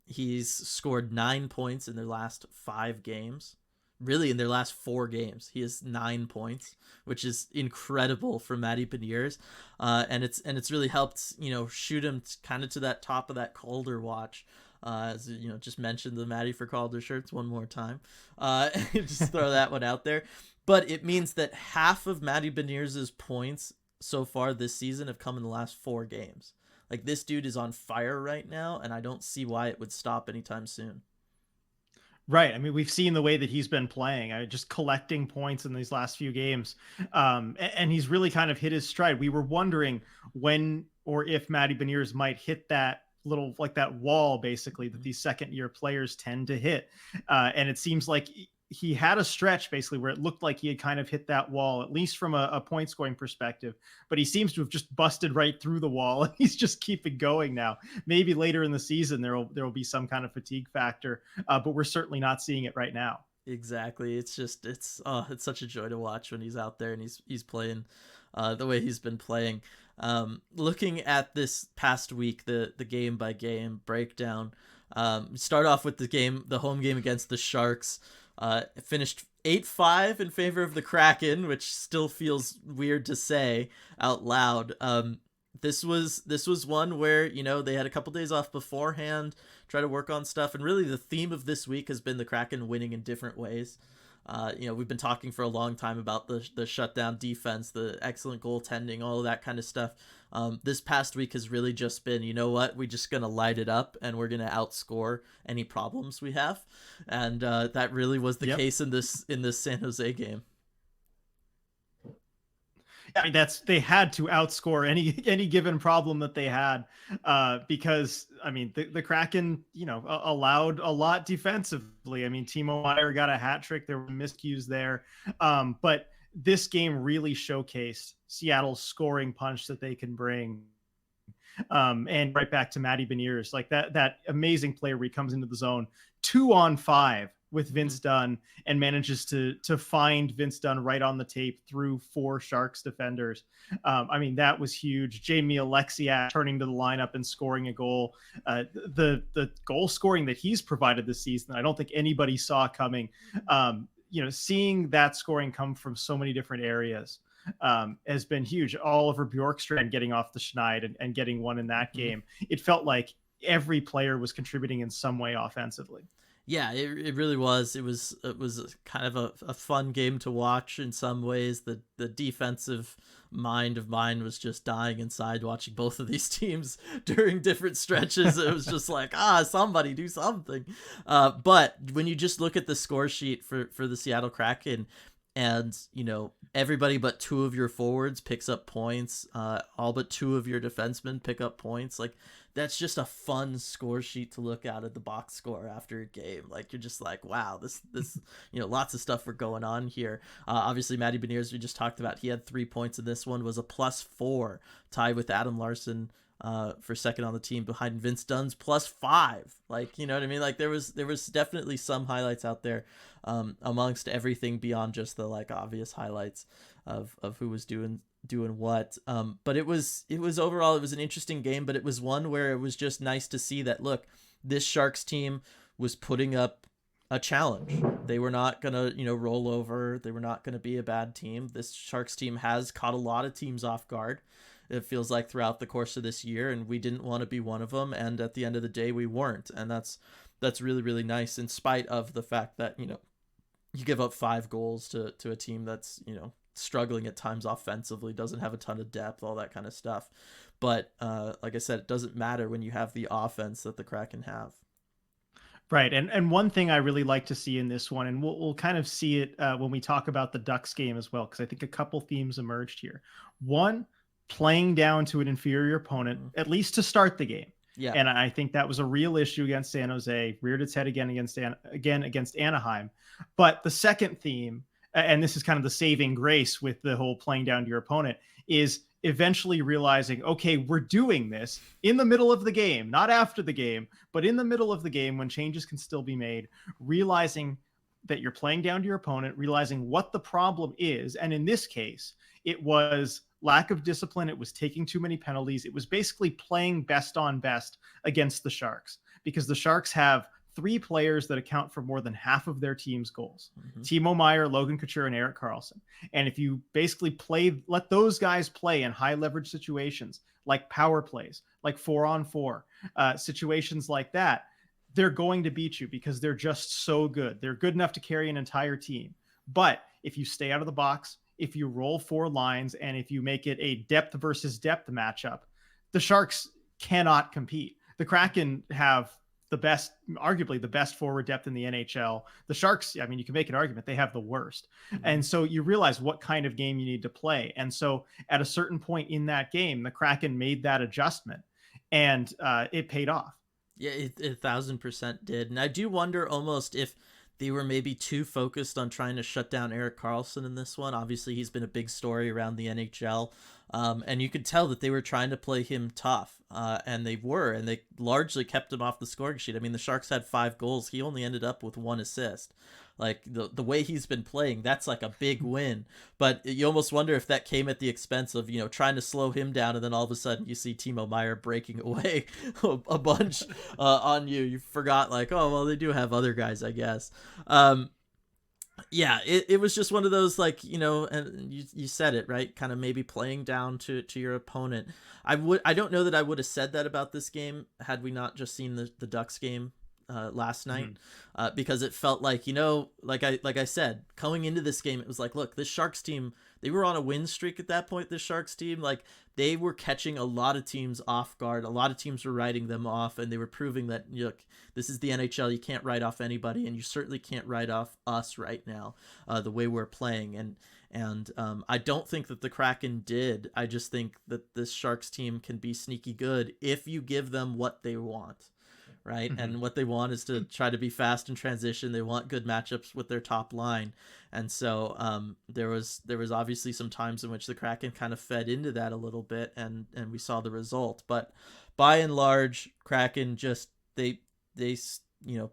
A: He's scored 9 points in their last 5 games. Really, in their last 4 games, he has 9 points, which is incredible for Matty Beniers, and it's really helped shoot him kind of to that top of that Calder watch. As just mentioned the Matty for Calder shirts one more time. Just throw that one out there. But it means that half of Matty Beniers' points so far this season have come in the last 4 games. Like, this dude is on fire right now, and I don't see why it would stop anytime soon.
B: Right. I mean, we've seen the way that he's been playing, just collecting points in these last few games. And he's really kind of hit his stride. We were wondering when or if Matty Beniers might hit that little, like that wall, basically, that these second-year players tend to hit. And it seems like he had a stretch basically where it looked like he had kind of hit that wall, at least from a point scoring perspective, but he seems to have just busted right through the wall, and he's just keeping going now. Maybe later in the season, there will be some kind of fatigue factor, but we're certainly not seeing it right now.
A: Exactly. It's such a joy to watch when he's out there and he's playing the way he's been playing. Looking at this past week, the game by game breakdown, start off with the home game against the Sharks. Finished 8-5 in favor of the Kraken, which still feels weird to say out loud. This was one where they had a couple days off beforehand, try to work on stuff, and really the theme of this week has been the Kraken winning in different ways. We've been talking for a long time about the shutdown defense, the excellent goaltending, all of that kind of stuff. This past week has really just been, we're just going to light it up and we're going to outscore any problems we have. And that really was the case in this San Jose game.
B: I mean, they had to outscore any given problem that they had, because I mean the Kraken, allowed a lot defensively. I mean, Timo Meier got a hat trick. There were miscues there, but this game really showcased Seattle's scoring punch that they can bring. And right back to Matty Beniers, like that amazing player where he comes into the zone 2-on-5 with
A: Mm-hmm.
B: Vince Dunn and manages to find Vince Dunn right on the tape through 4 Sharks defenders. I mean, that was huge. Jamie Alexiak turning to the lineup and scoring a goal. The goal scoring that he's provided this season, I don't think anybody saw coming. Seeing that scoring come from so many different areas has been huge. Oliver Bjorkstrand getting off the schneid and getting one in that game. It felt like every player was contributing in some way offensively.
A: Yeah, it really was. It was kind of a fun game to watch in some ways. The defensive mind of mine was just dying inside watching both of these teams during different stretches. It was just like, somebody do something. But when you just look at the score sheet for the Seattle Kraken, and everybody but 2 of your forwards picks up points, all but 2 of your defensemen pick up points, like that's just a fun score sheet to look at the box score after a game. Like you're just like, wow, this lots of stuff were going on here. Obviously Matty Beniers, we just talked about, he had 3 points in this one, was a +4, tied with Adam Larson for second on the team behind Vince Dunn's +5. Like, you know what I mean? Like there was definitely some highlights out there amongst everything beyond just the like obvious highlights of who was doing what. But it was overall, it was an interesting game, but it was one where it was just nice to see that, look, this Sharks team was putting up a challenge. They were not gonna roll over. They were not gonna be a bad team. This Sharks team has caught a lot of teams off guard, it feels like, throughout the course of this year, and we didn't want to be one of them, and at the end of the day we weren't. And that's really, really nice, in spite of the fact that you give up 5 goals to a team that's struggling at times offensively, doesn't have a ton of depth, all that kind of stuff. But like I said, it doesn't matter when you have the offense that the Kraken have.
B: Right. And one thing I really like to see in this one, and we'll kind of see it when we talk about the Ducks game as well, because I think a couple themes emerged here. One, playing down to an inferior opponent, at least to start the game.
A: Yeah.
B: And I think that was a real issue against San Jose, reared its head again against Anaheim. But the second theme, and this is kind of the saving grace with the whole playing down to your opponent, is eventually realizing, okay, we're doing this in the middle of the game, not after the game, but in the middle of the game when changes can still be made, realizing that you're playing down to your opponent, realizing what the problem is. And in this case, it was lack of discipline. It was taking too many penalties. It was basically playing best on best against the Sharks, because the Sharks have 3 players that account for more than half of their team's goals. Timo Meier, Logan Couture, and Erik Karlsson. And if you basically let those guys play in high leverage situations, like power plays, like 4-on-4, situations like that, they're going to beat you because they're just so good. They're good enough to carry an entire team. But if you stay out of the box, if you roll 4 lines, and if you make it a depth versus depth matchup, the Sharks cannot compete. The Kraken have arguably the best forward depth in the NHL. The Sharks, I mean, you can make an argument, they have the worst. And so you realize what kind of game you need to play. And so at a certain point in that game, the Kraken made that adjustment, and it paid off.
A: Yeah, it 1,000% did. And I do wonder almost if they were maybe too focused on trying to shut down Erik Karlsson in this one. Obviously, he's been a big story around the NHL. And you could tell that they were trying to play him tough. And they largely kept him off the scoring sheet. I mean, the Sharks had 5 goals. He only ended up with 1 assist. Like the way he's been playing, that's like a big win. But you almost wonder if that came at the expense of, trying to slow him down. And then all of a sudden you see Timo Meier breaking away a bunch on you. You forgot, like, oh, well, they do have other guys, I guess. Yeah, it was just one of those, like, and you said it, right? Kind of maybe playing down to your opponent. I don't know that I would have said that about this game had we not just seen the Ducks game last night, because it felt like, like I said, going into this game, it was like, look, this Sharks team, they were on a win streak at that point. This Sharks team, like, they were catching a lot of teams off guard. A lot of teams were writing them off, and they were proving that, look, this is the NHL. You can't write off anybody, and you certainly can't write off us right now, the way we're playing. And I don't think that the Kraken did. I just think that this Sharks team can be sneaky good if you give them what they want. Right. And what they want is to try to be fast in transition. They want good matchups with their top line. And so there was obviously some times in which the Kraken kind of fed into that a little bit, and we saw the result. But by and large, Kraken just they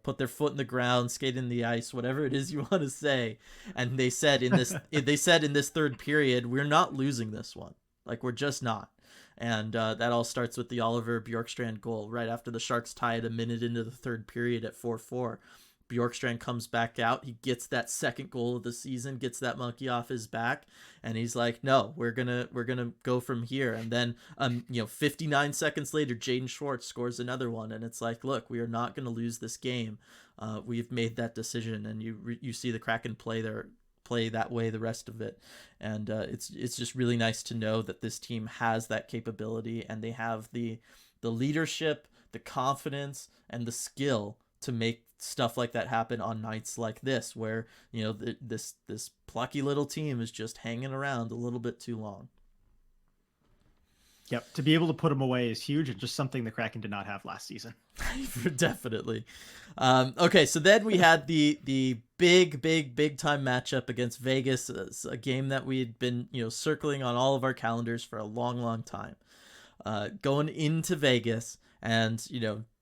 A: put their foot in the ground, skate in the ice, whatever it is you want to say. And they said in this third period, we're not losing this one. Like, we're just not. And that all starts with the Oliver Bjorkstrand goal right after the Sharks tie it a minute into the third period at 4-4. Bjorkstrand comes back out. He gets that second goal of the season, gets that monkey off his back, and he's like, "No, we're gonna go from here." And then, 59 seconds later, Jaden Schwartz scores another one, and it's like, "Look, we are not gonna lose this game. We've made that decision." And you see the Kraken play that way the rest of it, and it's just really nice to know that this team has that capability, and they have the leadership, the confidence, and the skill to make stuff like that happen on nights like this, where this plucky little team is just hanging around a little bit too long.
B: Yep, to be able to put them away is huge, and just something the Kraken did not have last season.
A: Definitely. Okay, so then we had the big time matchup against Vegas, a game that we had been circling on all of our calendars for a long time. Going into Vegas, and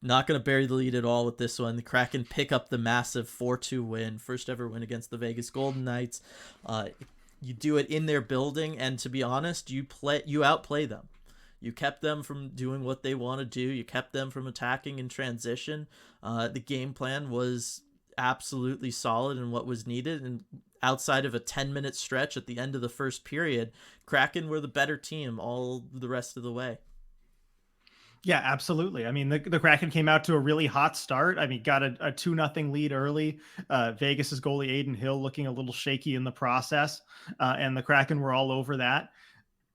A: not going to bury the lead at all with this one. The Kraken pick up the massive 4-2 win, first ever win against the Vegas Golden Knights. You do it in their building, and to be honest, you outplay them. You kept them from doing what they want to do. You kept them from attacking in transition. The game plan was absolutely solid and what was needed. And outside of a 10-minute stretch at the end of the first period, Kraken were the better team all the rest of the way.
B: Yeah, absolutely. I mean, the Kraken came out to a really hot start. I mean, got a 2-0 lead early. Vegas's goalie Adin Hill looking a little shaky in the process, and the Kraken were all over that.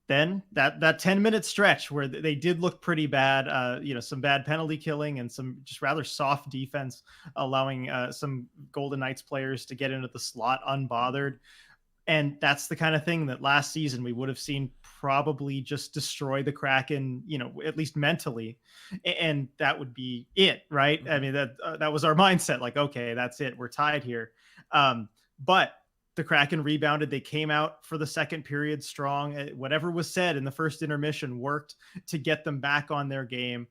B: Then that 10-minute stretch where they did look pretty bad, some bad penalty killing and some just rather soft defense, allowing some Golden Knights players to get into the slot unbothered. And that's the kind of thing that last season we would have seen probably just destroy the Kraken, at least mentally. And that would be it, right? I mean, that was our mindset. Like, okay, that's it. We're tied here. But the Kraken rebounded. They came out for the second period strong. Whatever was said in the first intermission worked to get them back on their game.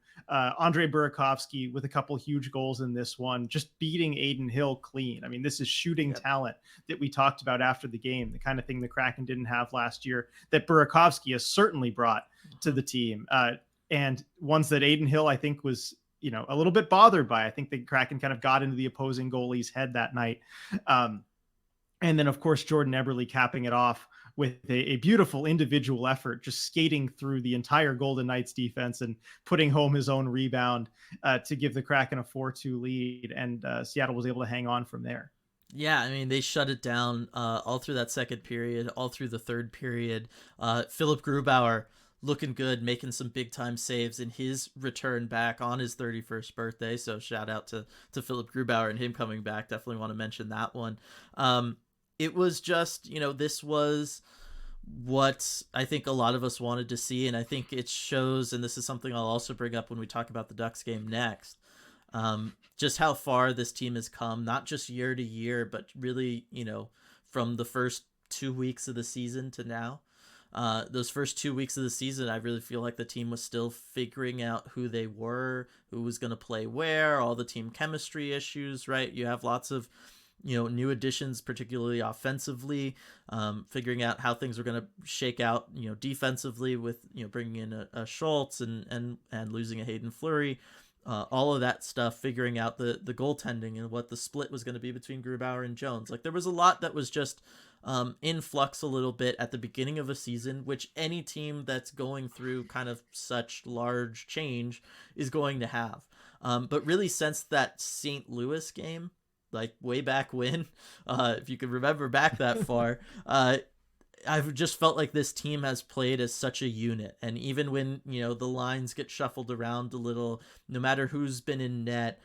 B: Andrei Burakovsky with a couple huge goals in this one, just beating Adin Hill clean. I mean, this is shooting talent that we talked about after the game, the kind of thing the Kraken didn't have last year that Burakovsky has certainly brought to the team. And ones that Adin Hill, I think, was a little bit bothered by. I think the Kraken kind of got into the opposing goalie's head that night. And then, of course, Jordan Eberle capping it off with a beautiful individual effort, just skating through the entire Golden Knights defense and putting home his own rebound to give the Kraken a 4-2 lead. And Seattle was able to hang on from there.
A: Yeah, I mean, they shut it down all through that second period, all through the third period. Philip Grubauer looking good, making some big time saves in his return back on his 31st birthday. So shout out to Philip Grubauer and him coming back. Definitely want to mention that one. It was just, this was what I think a lot of us wanted to see. And I think it shows, and this is something I'll also bring up when we talk about the Ducks game next, just how far this team has come, not just year to year, but really, from the first 2 weeks of the season to now. Those first 2 weeks of the season, I really feel like the team was still figuring out who they were, who was going to play where, all the team chemistry issues, right? You have lots of new additions, particularly offensively, figuring out how things are going to shake out, defensively with, bringing in a Schultz and losing a Hayden Fleury, all of that stuff, figuring out the goaltending and what the split was going to be between Grubauer and Jones. Like, there was a lot that was just in flux a little bit at the beginning of a season, which any team that's going through kind of such large change is going to have. But really, since that St. Louis game, like way back when, if you could remember back that far, I've just felt like this team has played as such a unit. And even when, the lines get shuffled around a little, no matter who's been in net,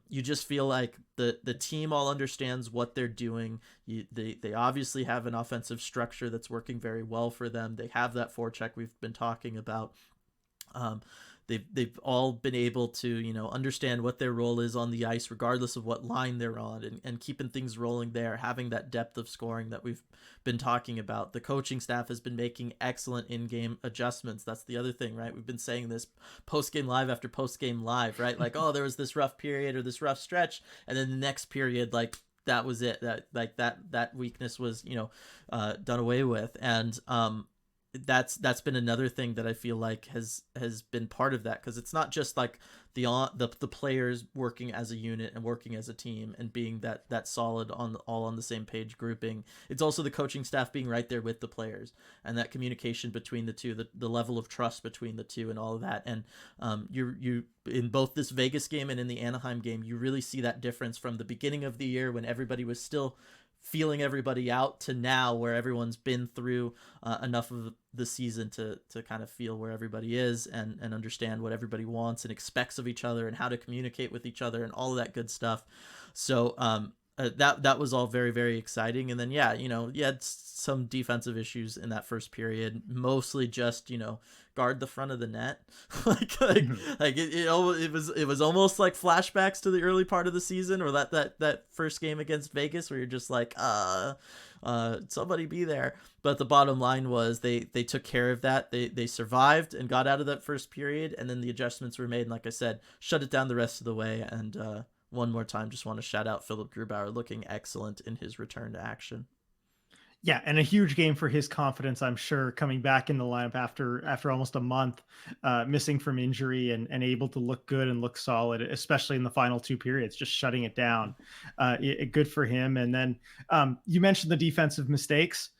A: you just feel like the team all understands what they're doing. They obviously have an offensive structure that's working very well for them. They have that forecheck we've been talking about. they've all been able to, you know, understand what their role is on the ice, regardless of what line they're on, and keeping things rolling there, having that depth of scoring that we've been talking about. The coaching staff has been making excellent in-game adjustments. That's the other thing, right? We've been saying this post-game live after post-game live, right? Like, oh, there was this rough period or this rough stretch, and then the next period, like, that was it. That weakness was, you know, done away with. And that's been another thing that I feel like has been part of that, because it's not just like the players working as a unit and working as a team and being that solid all on the same page grouping. It's also the coaching staff being right there with the players, and that communication between the two, the level of trust between the two, and all of that. And you in both this Vegas game and in the Anaheim game, you really see that difference from the beginning of the year when everybody was still feeling everybody out to now where everyone's been through enough of the season to kind of feel where everybody is and understand what everybody wants and expects of each other and how to communicate with each other and all of that good stuff. So that was all very, very exciting. And then, yeah, you know, you had some defensive issues in that first period, mostly just, you know, guard the front of the net. It was almost like flashbacks to the early part of the season, or that first game against Vegas where you're just like, somebody be there. But the bottom line was they took care of that. They survived and got out of that first period, and then the adjustments were made, and like I said, shut it down the rest of the way. And one more time, just want to shout out Philip Grubauer, looking excellent in his return to action.
B: Yeah, and a huge game for his confidence, I'm sure, coming back in the lineup after almost a month, missing from injury and able to look good and look solid, especially in the final two periods, just shutting it down. Good for him. And then you mentioned the defensive mistakes.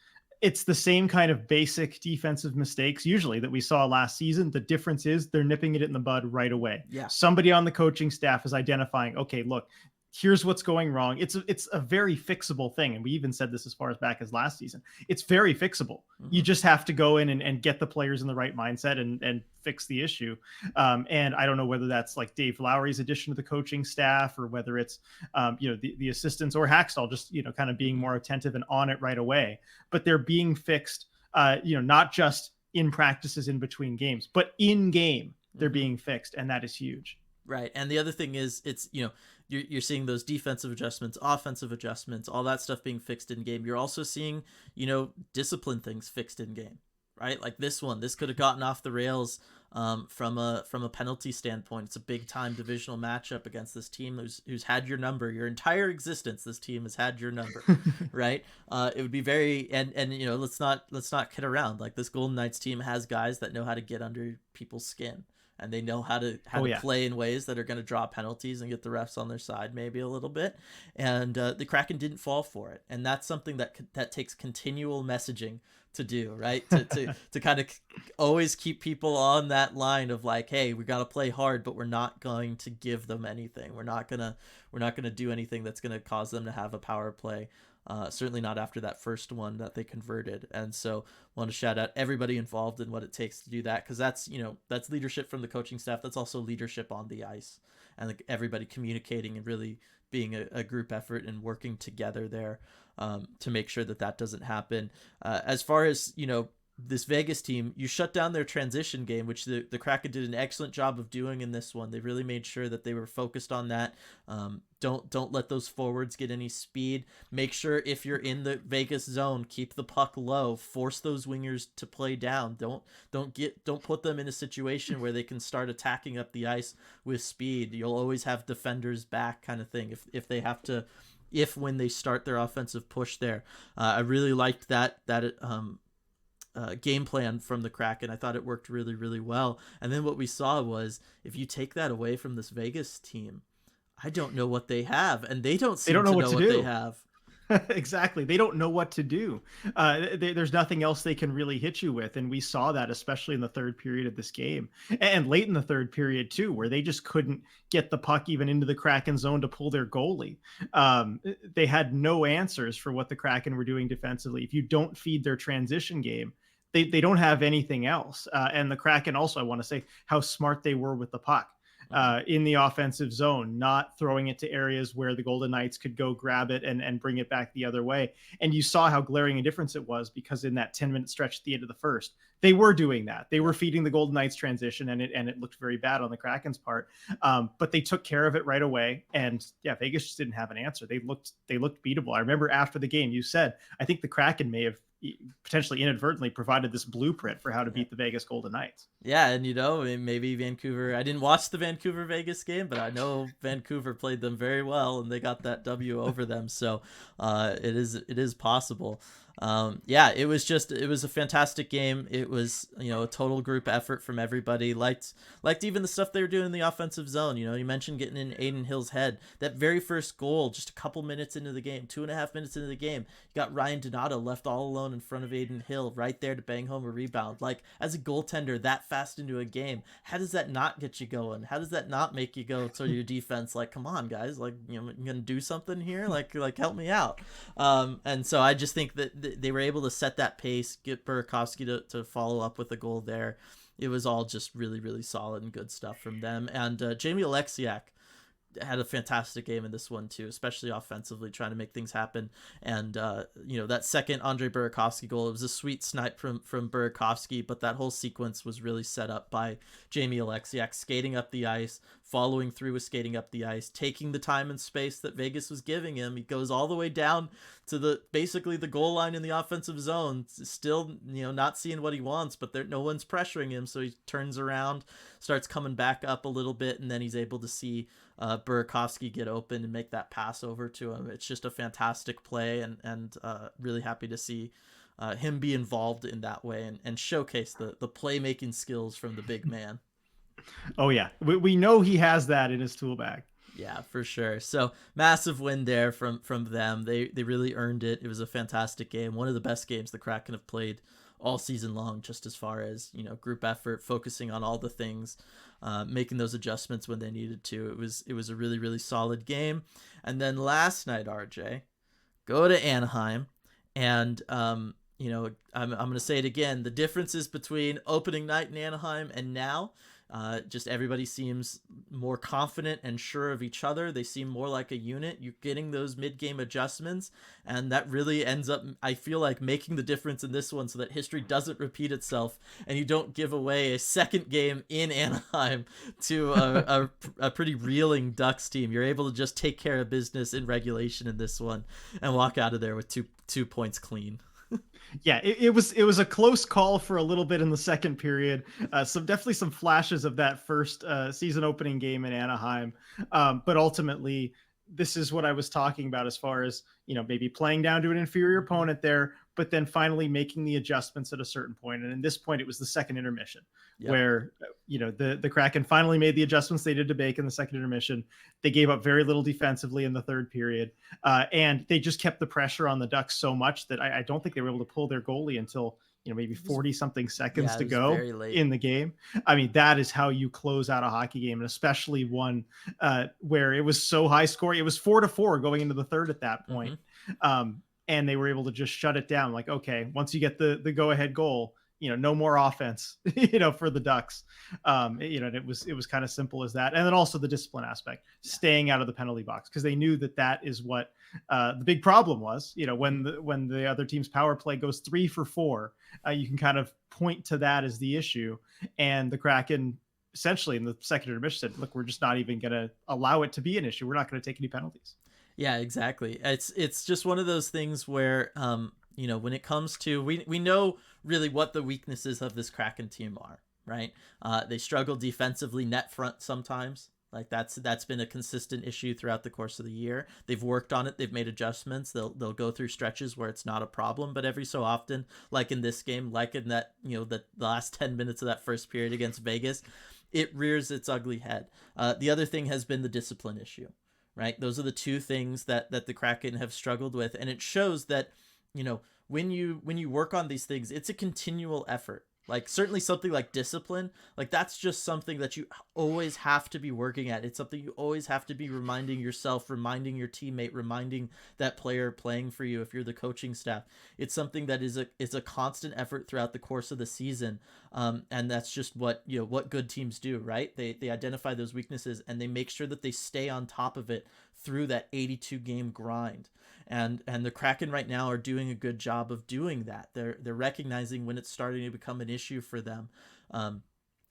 B: It's the same kind of basic defensive mistakes usually that we saw last season. The difference is they're nipping it in the bud right away.
A: Yeah.
B: Somebody on the coaching staff is identifying, okay, look, here's what's going wrong. It's a very fixable thing. And we even said this as far as back as last season. It's very fixable. Mm-hmm. You just have to go in and get the players in the right mindset and fix the issue. And I don't know whether that's like Dave Lowry's addition to the coaching staff, or whether it's, the assistants or Hackstall just, kind of being more attentive and on it right away. But they're being fixed, not just in practices in between games, but in game, they're being fixed. And that is huge.
A: Right. And the other thing is, it's, you're seeing those defensive adjustments, offensive adjustments, all that stuff being fixed in game. You're also seeing, discipline things fixed in game, right? Like this could have gotten off the rails from a penalty standpoint. It's a big time divisional matchup against this team who's had your number your entire existence. This team has had your number, right? It would be very, and let's not kid around. Like, this Golden Knights team has guys that know how to get under people's skin. And they know how to play in ways that are going to draw penalties and get the refs on their side maybe a little bit. And the Kraken didn't fall for it. And that's something that takes continual messaging to do, right? To kind of always keep people on that line of like, hey, we got to play hard, but we're not going to give them anything. We're not gonna do anything that's going to cause them to have a power play. Certainly not after that first one that they converted. And so want to shout out everybody involved in what it takes to do that, because that's leadership from the coaching staff. That's also leadership on the ice, and like everybody communicating and really being a group effort and working together there to make sure that doesn't happen. As far as this Vegas team, you shut down their transition game, which the Kraken did an excellent job of doing in this one. They really made sure that they were focused on that. Don't let those forwards get any speed. Make sure if you're in the Vegas zone, keep the puck low. Force those wingers to play down. Don't put them in a situation where they can start attacking up the ice with speed. You'll always have defenders back, kind of thing. If when they start their offensive push there, I really liked that game plan from the Kraken. I thought it worked really, really well. And then what we saw was, if you take that away from this Vegas team, I don't know what they have, and they don't seem to know what they have.
B: Exactly. They don't know what to do. There's nothing else they can really hit you with. And we saw that, especially in the third period of this game, and late in the third period too, where they just couldn't get the puck even into the Kraken zone to pull their goalie. They had no answers for what the Kraken were doing defensively. If you don't feed their transition game, they don't have anything else. And the Kraken also, I want to say how smart they were with the puck. in the offensive zone, not throwing it to areas where the Golden Knights could go grab it and bring it back the other way. And you saw how glaring a difference it was, because in that 10-minute stretch at the end of the first, they were doing that. They were feeding the Golden Knights transition, and it looked very bad on the Kraken's part. But they took care of it right away. And yeah, Vegas just didn't have an answer. They looked beatable. I remember after the game, you said, I think the Kraken may have potentially inadvertently provided this blueprint for how to beat the Vegas Golden Knights.
A: Yeah, and maybe Vancouver. I didn't watch the Vancouver Vegas game, but I know Vancouver played them very well, and they got that W over them. So it is possible. Yeah, it was a fantastic game. It was a total group effort from everybody. Liked even the stuff they were doing in the offensive zone. You mentioned getting in Aiden Hill's head. That very first goal, just a couple minutes into the game, 2.5 minutes into the game, you got Ryan Donato left all alone in front of Aiden Hill, right there to bang home a rebound. Like, as a goaltender that fast into a game, how does that not get you going? How does that not make you go to your defense like, come on guys, like, I'm gonna do something here, like help me out. And so I just think that they were able to set that pace, get Burakovsky to follow up with a goal there. It was all just really, really solid and good stuff from them. And Jamie Alexiak had a fantastic game in this one too, especially offensively, trying to make things happen. And that second Andre Burakovsky goal, it was a sweet snipe from Burakovsky, but that whole sequence was really set up by Jamie Alexiak skating up the ice, following through with skating up the ice, taking the time and space that Vegas was giving him. He goes all the way down to basically the goal line in the offensive zone, still not seeing what he wants, but no one's pressuring him, so he turns around, starts coming back up a little bit, and then he's able to see Burakovsky get open and make that pass over to him. It's just a fantastic play, and really happy to see him be involved in that way and showcase the playmaking skills from the big man.
B: Oh yeah, we know he has that in his tool bag.
A: Yeah, for sure. So massive win there from them. They really earned it. It was a fantastic game. One of the best games the Kraken have played all season long, just as far as group effort, focusing on all the things, making those adjustments when they needed to. It was a really, really solid game. And then last night, RJ, go to Anaheim, and I'm going to say it again. The differences between opening night in Anaheim and now, just everybody seems more confident and sure of each other. They seem more like a unit. You're getting those mid-game adjustments, and that really ends up, I feel like, making the difference in this one so that history doesn't repeat itself and you don't give away a second game in Anaheim to a pretty reeling Ducks team. You're able to just take care of business in regulation in this one and walk out of there with two points clean.
B: Yeah, it was a close call for a little bit in the second period. Definitely some flashes of that first season opening game in Anaheim. But ultimately, this is what I was talking about as far as, maybe playing down to an inferior opponent there, but then finally making the adjustments at a certain point. And in this point, it was the second intermission where, the Kraken finally made the adjustments they did to bake in the second intermission. They gave up very little defensively in the third period. And they just kept the pressure on the Ducks so much that I don't think they were able to pull their goalie until, maybe 40 something seconds to go in the game. I mean, that is how you close out a hockey game, and especially one where it was so high scoring. It was 4-4 going into the third at that point. Mm-hmm. And they were able to just shut it down. Like, okay, once you get the go ahead goal, no more offense, for the Ducks. And it was kind of simple as that. And then also the discipline aspect, staying out of the penalty box, because they knew that is what the big problem was. When the other team's power play goes 3 for 4, you can kind of point to that as the issue. And the Kraken essentially in the second intermission said, look, we're just not even going to allow it to be an issue. We're not going to take any penalties.
A: Yeah, exactly. It's just one of those things where, when it comes to, we know really what the weaknesses of this Kraken team are, right? They struggle defensively net front sometimes. Like that's been a consistent issue throughout the course of the year. They've worked on it. They've made adjustments. They'll go through stretches where it's not a problem, but every so often, like in this game, like in that, the last 10 minutes of that first period against Vegas, it rears its ugly head. The other thing has been the discipline issue, right? Those are the two things that the Kraken have struggled with. And it shows that, when you work on these things, it's a continual effort. Like certainly something like discipline, like that's just something that you always have to be working at. It's something you always have to be reminding yourself, reminding your teammate, reminding that player playing for you if you're the coaching staff. It's something that is a constant effort throughout the course of the season. And that's just what, you know, what good teams do, right? They identify those weaknesses and they make sure that they stay on top of it through that 82 game grind. And the Kraken right now are doing a good job of doing that. They're recognizing when it's starting to become an issue for them.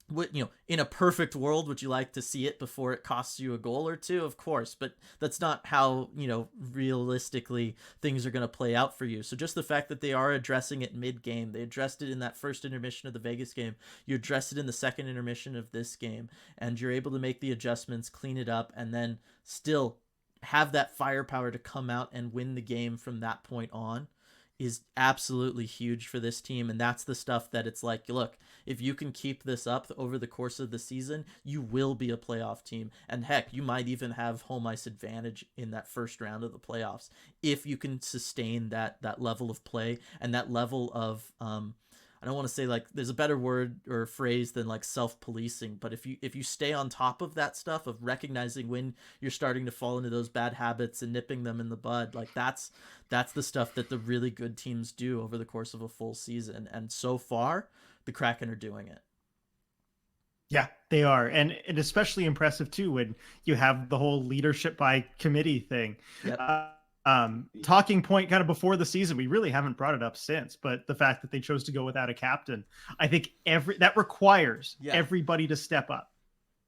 A: What, you know, in a perfect world, would you like to see it before it costs you a goal or two? Of course, but that's not how, you know, realistically things are going to play out for you. So just the fact that they are addressing it mid-game, they addressed it in that first intermission of the Vegas game, you addressed it in the second intermission of this game, and you're able to make the adjustments, clean it up, and then still have that firepower to come out and win the game from that point on is absolutely huge for this team. And that's the stuff that it's like, look, if you can keep this up over the course of the season, you will be a playoff team. And heck, you might even have home ice advantage in that first round of the playoffs if you can sustain that level of play and that level of I don't want to say, like, there's a better word or phrase than like self-policing, but if you stay on top of that stuff, of recognizing when you're starting to fall into those bad habits and nipping them in the bud, like that's the stuff that the really good teams do over the course of a full season. And so far, the Kraken are doing it.
B: Yeah, they are. And especially impressive too when you have the whole leadership by committee thing.
A: Yep.
B: Talking point kind of before the season, we really haven't brought it up since, but the fact that they chose to go without a captain, I think that requires everybody to step up.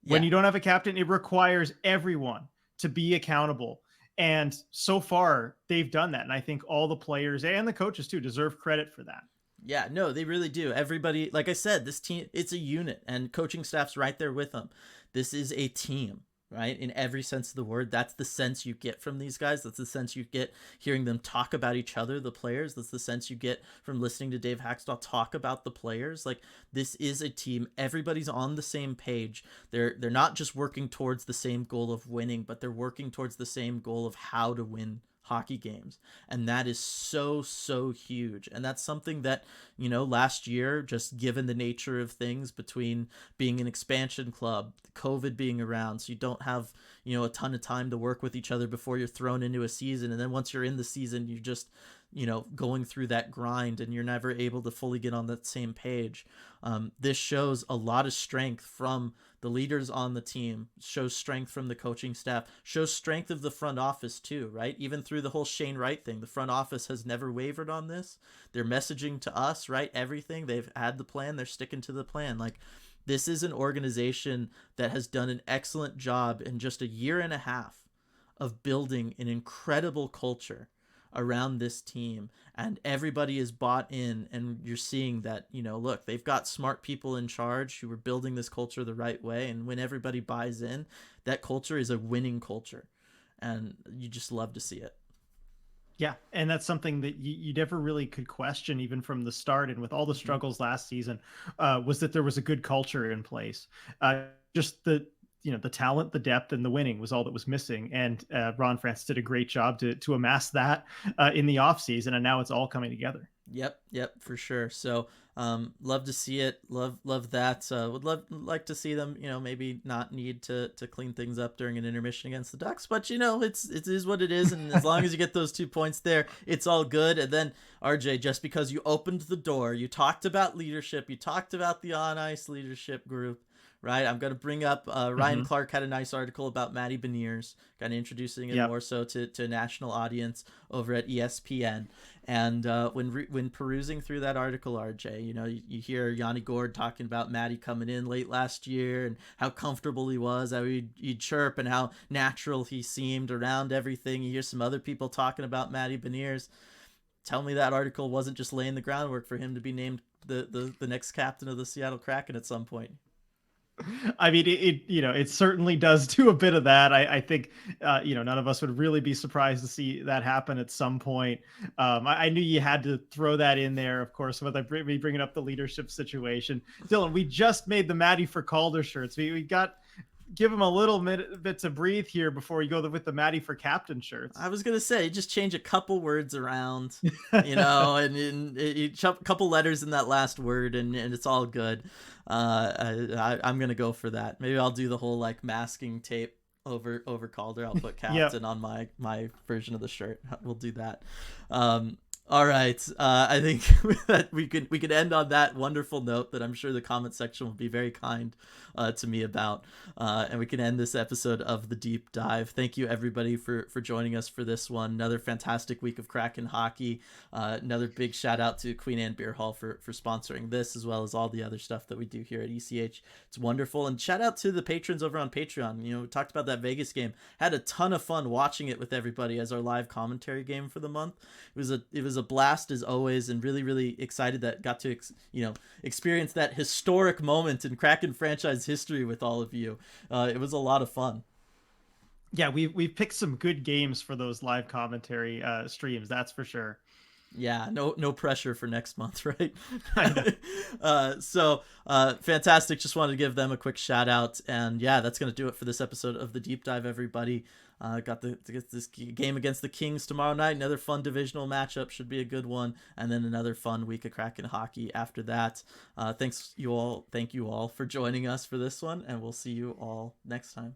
B: When you don't have a captain, it requires everyone to be accountable. And so far they've done that. And I think all the players and the coaches too deserve credit for that.
A: Yeah, no, they really do. Everybody, like I said, this team, it's a unit, and coaching staff's right there with them. This is a team. Right? In every sense of the word, that's the sense you get from these guys. That's the sense you get hearing them talk about each other, the players. That's the sense you get from listening to Dave Hackstall talk about the players. Like, this is a team. Everybody's on the same page. They're not just working towards the same goal of winning, but they're working towards the same goal of how to win hockey games. And that is so huge. And that's something that, you know, last year, just given the nature of things, between being an expansion club, COVID being around, so you don't have, you know, a ton of time to work with each other before you're thrown into a season, and then once you're in the season, you just, you know, going through that grind and you're never able to fully get on that same page. This shows a lot of strength from the leaders on the team, shows strength from the coaching staff, shows strength of the front office too, right? Even through the whole Shane Wright thing, the front office has never wavered on this. They're messaging to us, right? Everything. They've had the plan. They're sticking to the plan. Like, this is an organization that has done an excellent job in just a year and a half of building an incredible culture around this team, and everybody is bought in, and you're seeing that, you know, look, they've got smart people in charge who are building this culture the right way, and when everybody buys in, that culture is a winning culture, and you just love to see it.
B: Yeah, and that's something that you never really could question, even from the start. And with all the struggles last season, was that there was a good culture in place. Just the talent, the depth, and the winning was all that was missing. And Ron Francis did a great job to amass that in the offseason, and now it's all coming together.
A: Yep, for sure. So love to see it. Love that. Would like to see them, you know, maybe not need to clean things up during an intermission against the Ducks, but you know, it is what it is, and as long as you get those 2 points there, it's all good. And then RJ, just because you opened the door, you talked about leadership, you talked about the on ice leadership group, right? I'm going to bring up Ryan Clark had a nice article about Matty Beniers, kind of introducing it more so to a national audience over at ESPN. And when perusing through that article, RJ, you know, you hear Yanni Gourde talking about Matty coming in late last year and how comfortable he was, how he'd chirp and how natural he seemed around everything. You hear some other people talking about Matty Beniers. Tell me that article wasn't just laying the groundwork for him to be named the next captain of the Seattle Kraken at some point.
B: I mean, it certainly does do a bit of that. I think, none of us would really be surprised to see that happen at some point. I knew you had to throw that in there, of course, with me bringing up the leadership situation. Dylan, we just made the Matty for Calder shirts. We got give him a little bit to breathe here before you go with the Maddie for captain shirts.
A: I was gonna say, just change a couple words around, and a couple letters in that last word, and it's all good. I'm gonna go for that. Maybe I'll do the whole like masking tape over Calder. I'll put captain on my version of the shirt. We'll do that. All right. I think that we could end on that wonderful note that I'm sure the comment section will be very kind to me about. And we can end this episode of the Deep Dive. Thank you, everybody, for joining us for this one. Another fantastic week of Kraken hockey. Another big shout out to Queen Anne Beer Hall for sponsoring this, as well as all the other stuff that we do here at ECH. It's wonderful. And shout out to the patrons over on Patreon. We talked about that Vegas game. Had a ton of fun watching it with everybody as our live commentary game for the month. It was a blast as always, and really, really excited that got to experience that historic moment in Kraken franchise history with all of you. It was a lot of fun.
B: Yeah, we've picked some good games for those live commentary streams, that's for sure.
A: Yeah, no pressure for next month, right? So fantastic. Just wanted to give them a quick shout out, and yeah, that's gonna do it for this episode of the Deep Dive, everybody. Got to get this game against the Kings tomorrow night. Another fun divisional matchup, should be a good one, and then another fun week of Kraken hockey after that. Thank you all for joining us for this one, and we'll see you all next time.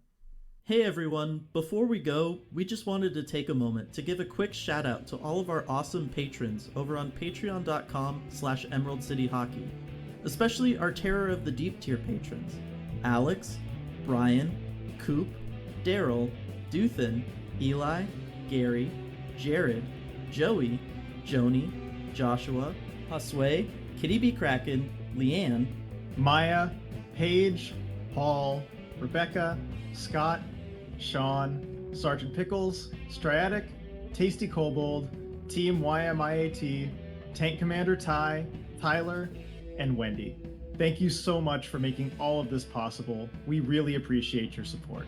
A: Hey everyone, before we go, we just wanted to take a moment to give a quick shout out to all of our awesome patrons over on patreon.com/Emerald City Hockey, especially our Terror of the Deep tier patrons: Alex, Brian, Coop, Daryl, Duthin, Eli, Gary, Jared, Joey, Joni, Joshua, Hasway, Kitty B. Kraken, Leanne,
B: Maya, Paige, Paul, Rebecca, Scott, Sean, Sergeant Pickles, Striatic, Tasty Kobold, Team YMIAT, Tank Commander Ty, Tyler, and Wendy. Thank you so much for making all of this possible. We really appreciate your support.